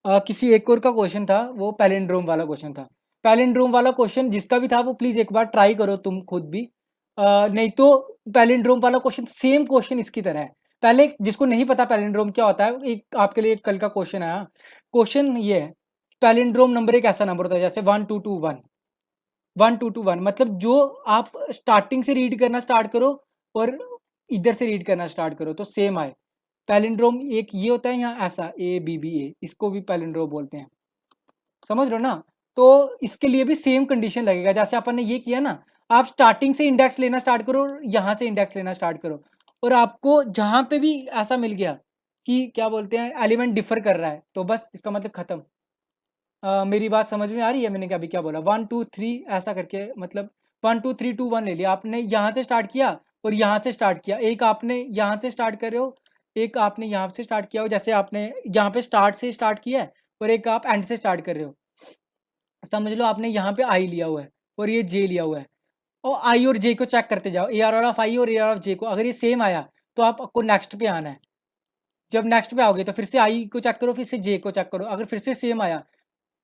किसी एक और का क्वेश्चन था, वो पैलिंड्रोम वाला क्वेश्चन था। पैलिंड्रोम वाला क्वेश्चन जिसका भी था वो प्लीज एक बार ट्राई करो तुम खुद भी, नहीं तो पैलिंड्रोम वाला क्वेश्चन सेम क्वेश्चन इसकी तरह है। पहले जिसको नहीं पता पैलिंड्रोम क्या होता है, एक आपके लिए कल का क्वेश्चन आया, क्वेश्चन ये है, पैलिंड्रोम नंबर एक ऐसा नंबर होता है जैसे 1221, 1221 मतलब जो आप स्टार्टिंग से रीड करना स्टार्ट करो और इधर से रीड करना स्टार्ट करो तो सेम आए। पैलिंड्रोम एक ये होता है यहाँ ऐसा, ए बी बी ए, इसको भी पैलिंड्रोम बोलते हैं, समझ रहे हो ना। तो इसके लिए भी सेम कंडीशन लगेगा, जैसे अपन ने ये किया ना, आप स्टार्टिंग से इंडेक्स लेना स्टार्ट करो और यहाँ से इंडेक्स लेना स्टार्ट करो, और आपको जहाँ पे भी ऐसा मिल गया कि क्या बोलते हैं एलिमेंट डिफर कर रहा है, तो बस इसका मतलब खत्म। मेरी बात समझ में आ रही है, मैंने अभी क्या बोला, 1 2 3 ऐसा करके, मतलब 1 2 3 2 1 ले लिया आपने, यहाँ से स्टार्ट किया और यहाँ से स्टार्ट किया, एक आपने यहाँ से स्टार्ट कर रहे हो, एक आपने यहाँ से स्टार्ट किया हो, जैसे आपने यहाँ पे स्टार्ट से स्टार्ट किया है, और एक आप एंड से स्टार्ट कर रहे हो। समझ लो आपने यहाँ पे आई लिया हुआ है और ये जे लिया हुआ है, और आई और जे को चेक करते जाओ, ए आर ऑफ आई और ए आर ऑफ जे को, अगर ये सेम आया तो आपको नेक्स्ट पे आना है। जब नेक्स्ट पे आओगे तो फिर से आई को चेक करो, फिर से जे को चेक करो, अगर फिर से सेम आया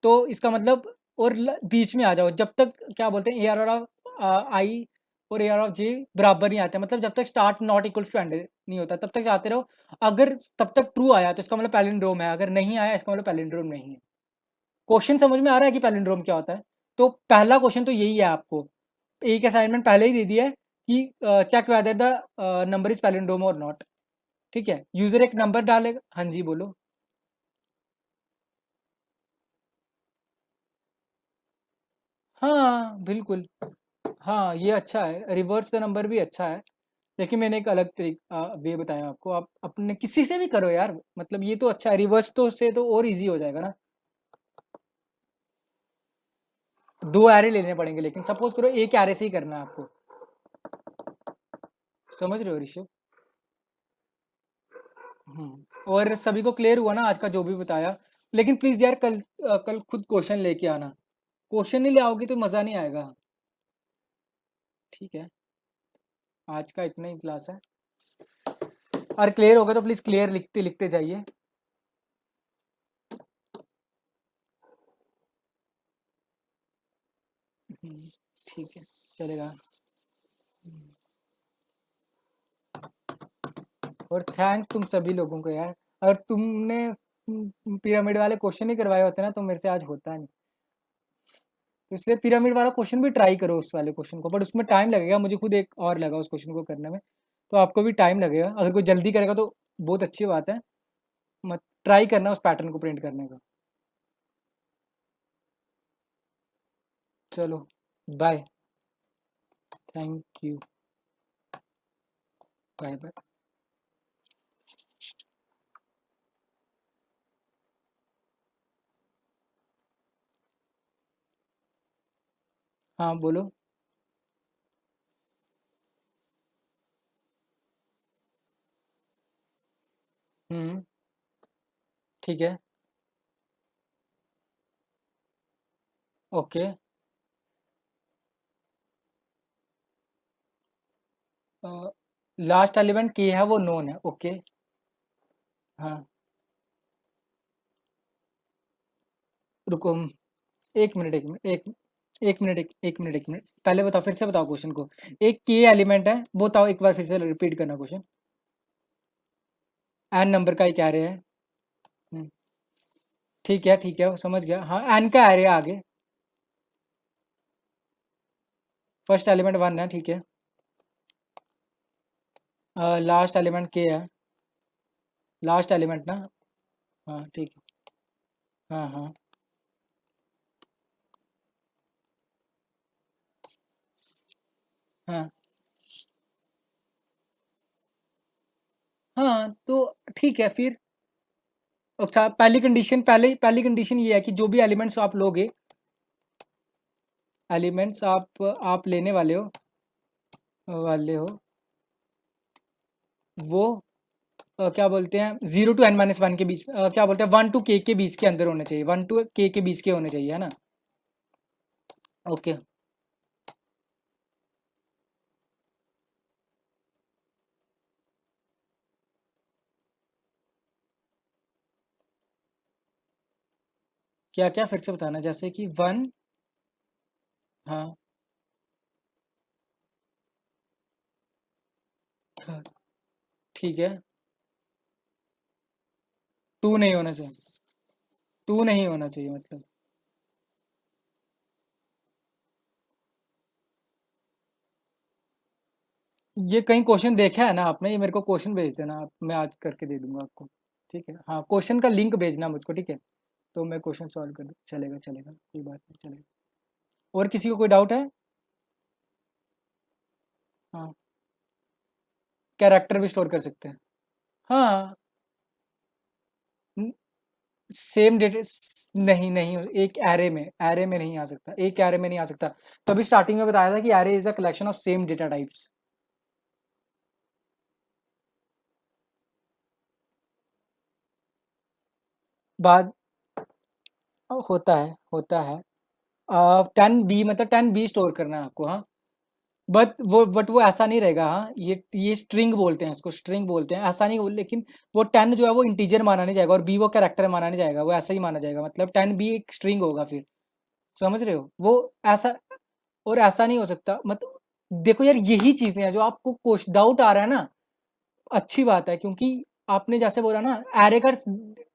तो इसका मतलब, और बीच में आ जाओ जब तक क्या बोलते हैं ए आर ऑफ आई और ए आर ऑफ जे बराबर नहीं आते, मतलब जब तक start not equal to end नहीं होता तब तक जाते रहो। अगर तब तक ट्रू आया तो इसका मतलब पैलिंड्रोम है, अगर नहीं आया इसका मतलब पैलिंड्रोम नहीं है। क्वेश्चन समझ में आ रहा है कि पैलिंड्रोम क्या होता है? तो पहला क्वेश्चन तो यही है, आपको एक असाइनमेंट पहले ही दे दिया है कि check whether the number is palindrome और नॉट। ठीक है, यूजर एक नंबर डालेगा। हाँ जी बोलो। हाँ बिल्कुल, हाँ ये अच्छा है, रिवर्स द नंबर भी अच्छा है, लेकिन मैंने एक अलग तरीका वे बताया आपको, आप अपने किसी से भी करो यार, मतलब ये तो अच्छा है, रिवर्स तो से तो और इजी हो जाएगा ना। दो एरे लेने पड़ेंगे, लेकिन सपोज करो एक एरे से ही करना है आपको, समझ रहे हो ऋषभ? और सभी को क्लियर हुआ ना आज का जो भी बताया? लेकिन प्लीज यार कल खुद क्वेश्चन लेके आना, क्वेश्चन नहीं ले आओगे तो मज़ा नहीं आएगा। ठीक है, आज का इतना ही क्लास है, और क्लियर होगा तो प्लीज क्लियर लिखते लिखते जाइए। ठीक है, चलेगा। और थैंक्स तुम सभी लोगों को यार, अगर तुमने पिरामिड वाले क्वेश्चन नहीं करवाए होते ना तो मेरे से आज होता नहीं। तो इसलिए पिरामिड वाला क्वेश्चन भी ट्राई करो, उस वाले क्वेश्चन को, बट उसमें टाइम लगेगा, मुझे खुद एक और लगा उस क्वेश्चन को करने में, तो आपको भी टाइम लगेगा। अगर कोई जल्दी करेगा तो बहुत अच्छी बात है, मत ट्राई करना उस पैटर्न को प्रिंट करने का। चलो bye, thank you, bye bye. हाँ बोलो। हम्म, ठीक है, ओके। लास्ट एलिमेंट के है वो नोन है, ओके। हाँ रुको, एक मिनट एक मिनट एक, एक मिनट पहले बताओ, फिर से बताओ क्वेश्चन को। एक के एलिमेंट है, वो बताओ एक बार फिर से रिपीट करना क्वेश्चन। एन नंबर का एक एरे है। हम्म, ठीक है वो समझ गया। हाँ एन का एरे आगे। फर्स्ट एलिमेंट वन है, ठीक है। लास्ट एलिमेंट के है। लास्ट एलिमेंट ना। हाँ ठीक है। हाँ हाँ। हाँ हाँ तो ठीक है फिर। अच्छा पहली कंडीशन ये है कि जो भी एलिमेंट्स आप लोगे, एलिमेंट्स आप लेने वाले हो वो क्या बोलते हैं, 0 to n-1 के बीच, क्या बोलते हैं 1 to k के बीच के अंदर होने चाहिए, 1 to k के बीच के होने चाहिए, है ना। ओके। क्या क्या फिर से बताना, जैसे कि वन। हाँ हाँ, ठीक है। टू नहीं होना चाहिए। टू नहीं होना चाहिए मतलब। ये कहीं क्वेश्चन देखा है ना आपने, ये मेरे को क्वेश्चन भेज देना आप, मैं आज करके दे दूंगा आपको। ठीक है, हाँ क्वेश्चन का लिंक भेजना मुझको, ठीक है। तो मैं क्वेश्चन सॉल्व कर दूँ, चलेगा चलेगा, कोई बात नहीं, चलेगा। और किसी को कोई डाउट है? हाँ, कैरेक्टर भी स्टोर कर सकते हैं। हाँ, सेम डेटा। नहीं नहीं, एक एरे में नहीं आ सकता, एक एरे में नहीं आ सकता। तभी स्टार्टिंग में बताया था कि array is a collection of same data types. बाद होता है 10 बी, मतलब 10 बी स्टोर करना है आपको, हाँ। बट वो ऐसा नहीं रहेगा, हाँ। ये स्ट्रिंग बोलते हैं, इसको स्ट्रिंग बोलते हैं, ऐसा नहीं लेकिन वो 10 जो है वो इंटीजर माना नहीं जाएगा, और बी वो कैरेक्टर माना नहीं जाएगा, वो ऐसा ही माना जाएगा, मतलब 10 बी एक स्ट्रिंग होगा फिर। समझ रहे हो वो? ऐसा, और ऐसा नहीं हो सकता मतलब। देखो यार, यही चीजें हैं जो आपको कुछ डाउट आ रहा है ना। अच्छी बात है, क्योंकि आपने जैसे बोला ना, एरे का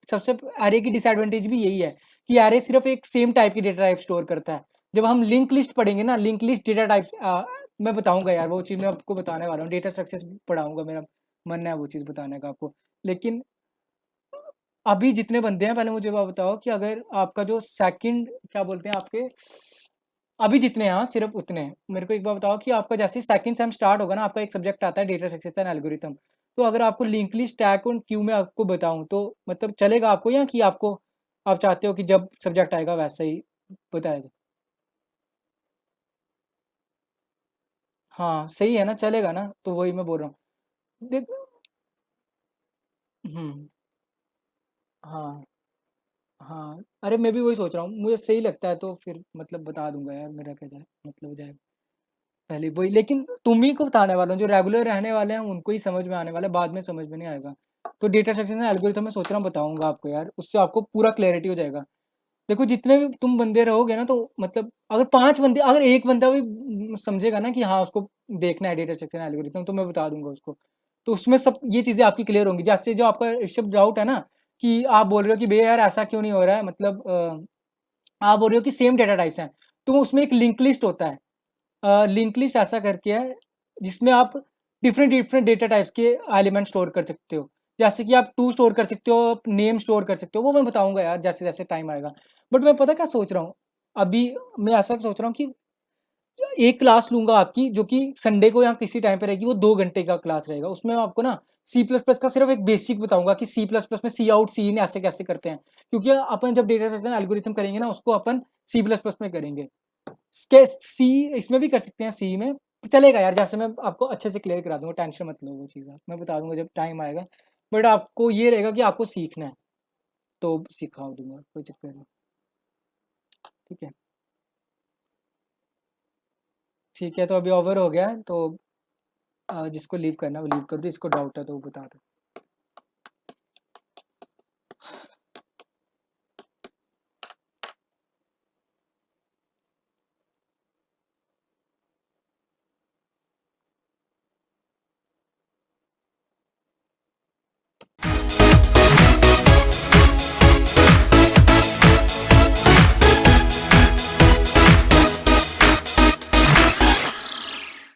सबसे एरे की डिसएडवांटेज भी यही है कि एरे सिर्फ एक सेम टाइप की डेटा टाइप स्टोर करता है। जब हम लिंक लिस्ट पढ़ेंगे ना, लिंक लिस्ट डेटा टाइप, मैं बताऊंगा यार, वो चीज़ मैं आपको बताने वाला हूँ, डेटा स्ट्रक्चर्स पढ़ाऊंगा, मेरा मन है वो चीज़ बताने का आपको। लेकिन अभी जितने बंदे हैं, पहले मुझे बात बताओ कि अगर आपका जो सेकंड, क्या बोलते हैं आपके, अभी जितने हैं, हाँ सिर्फ उतने हैं। मेरे को एक बार बताओ कि आपका जैसे सेकंड सेम स्टार्ट होगा ना, आपका एक सब्जेक्ट आता है डेटा स्ट्रक्चर एंड एल्गोरिथम। तो अगर आपको लिंक लिस्ट टैग और क्यू में आपको बताऊं तो मतलब चलेगा आपको, या कि आपको, आप चाहते हो कि जब सब्जेक्ट आएगा वैसे ही बताया जाए? हाँ सही है ना, चलेगा ना, तो वही मैं बोल रहा हूँ। देख। हम्म। हाँ हाँ, अरे मैं भी वही सोच रहा हूँ, मुझे सही लगता है तो फिर मतलब बता दूंगा यार, मेरा क्या जाए मतलब जाए। पहले वही, लेकिन तुम ही को बताने वाला हूँ, जो रेगुलर रहने वाले हैं उनको ही समझ में आने वाला है, बाद में समझ में नहीं आएगा। तो डेटा स्ट्रक्चर एंड एल्गोरिथम मैं सोच रहा हूँ बताऊंगा आपको यार, उससे आपको पूरा क्लैरिटी हो जाएगा। देखो जितने भी तुम बंदे रहोगे ना, तो मतलब अगर 5 बंदे, अगर एक बंदा भी समझेगा ना कि हाँ उसको देखना है डेटा स्ट्रक्चर एंड एल्गोरिथम, तो मैं बता दूंगा उसको। तो उसमें सब ये चीजें आपकी क्लियर होंगी, जैसे जो आपका ऋषभ डाउट है ना, कि आप बोल रहे हो कि भैया यार ऐसा क्यों नहीं हो रहा है, मतलब आप बोल रहे हो कि सेम डेटा टाइप्स हैं। तो उसमें एक लिंक लिस्ट होता है, लिंक लिस्ट ऐसा करके है जिसमें आप डिफरेंट डिफरेंट डेटा टाइप्स के एलिमेंट स्टोर कर सकते हो। जैसे कि आप टू स्टोर कर सकते हो, नेम स्टोर कर सकते हो, वो मैं बताऊंगा यार जैसे जैसे टाइम आएगा। बट मैं पता क्या सोच रहा हूँ अभी, मैं ऐसा सोच रहा हूँ कि एक क्लास लूंगा आपकी, जो कि संडे को या किसी टाइम पे रहेगी, वो 2 घंटे का क्लास रहेगा। उसमें मैं आपको ना सी प्लस प्लस का सिर्फ एक बेसिक बताऊंगा कि सी प्लस प्लस में सी आउट सी इन ऐसे कैसे करते हैं, क्योंकि अपन जब डेटा स्ट्रक्चर एल्गोरिथम करेंगे ना, उसको अपन सी प्लस प्लस में करेंगे। सी इसमें भी कर सकते हैं, सी में चलेगा यार, जैसे मैं आपको अच्छे से क्लियर करा दूंगा, टेंशन मत लो, वो चीज़ मैं बता दूंगा जब टाइम आएगा। बट आपको ये रहेगा कि आपको सीखना है, तो सिखा दूंगा, कोई चक्कर नहीं। ठीक है। ठीक है, तो अभी ओवर हो गया है, तो जिसको लीव करना है वो लीव कर दो, जिसको डाउट है तो वो बता दो।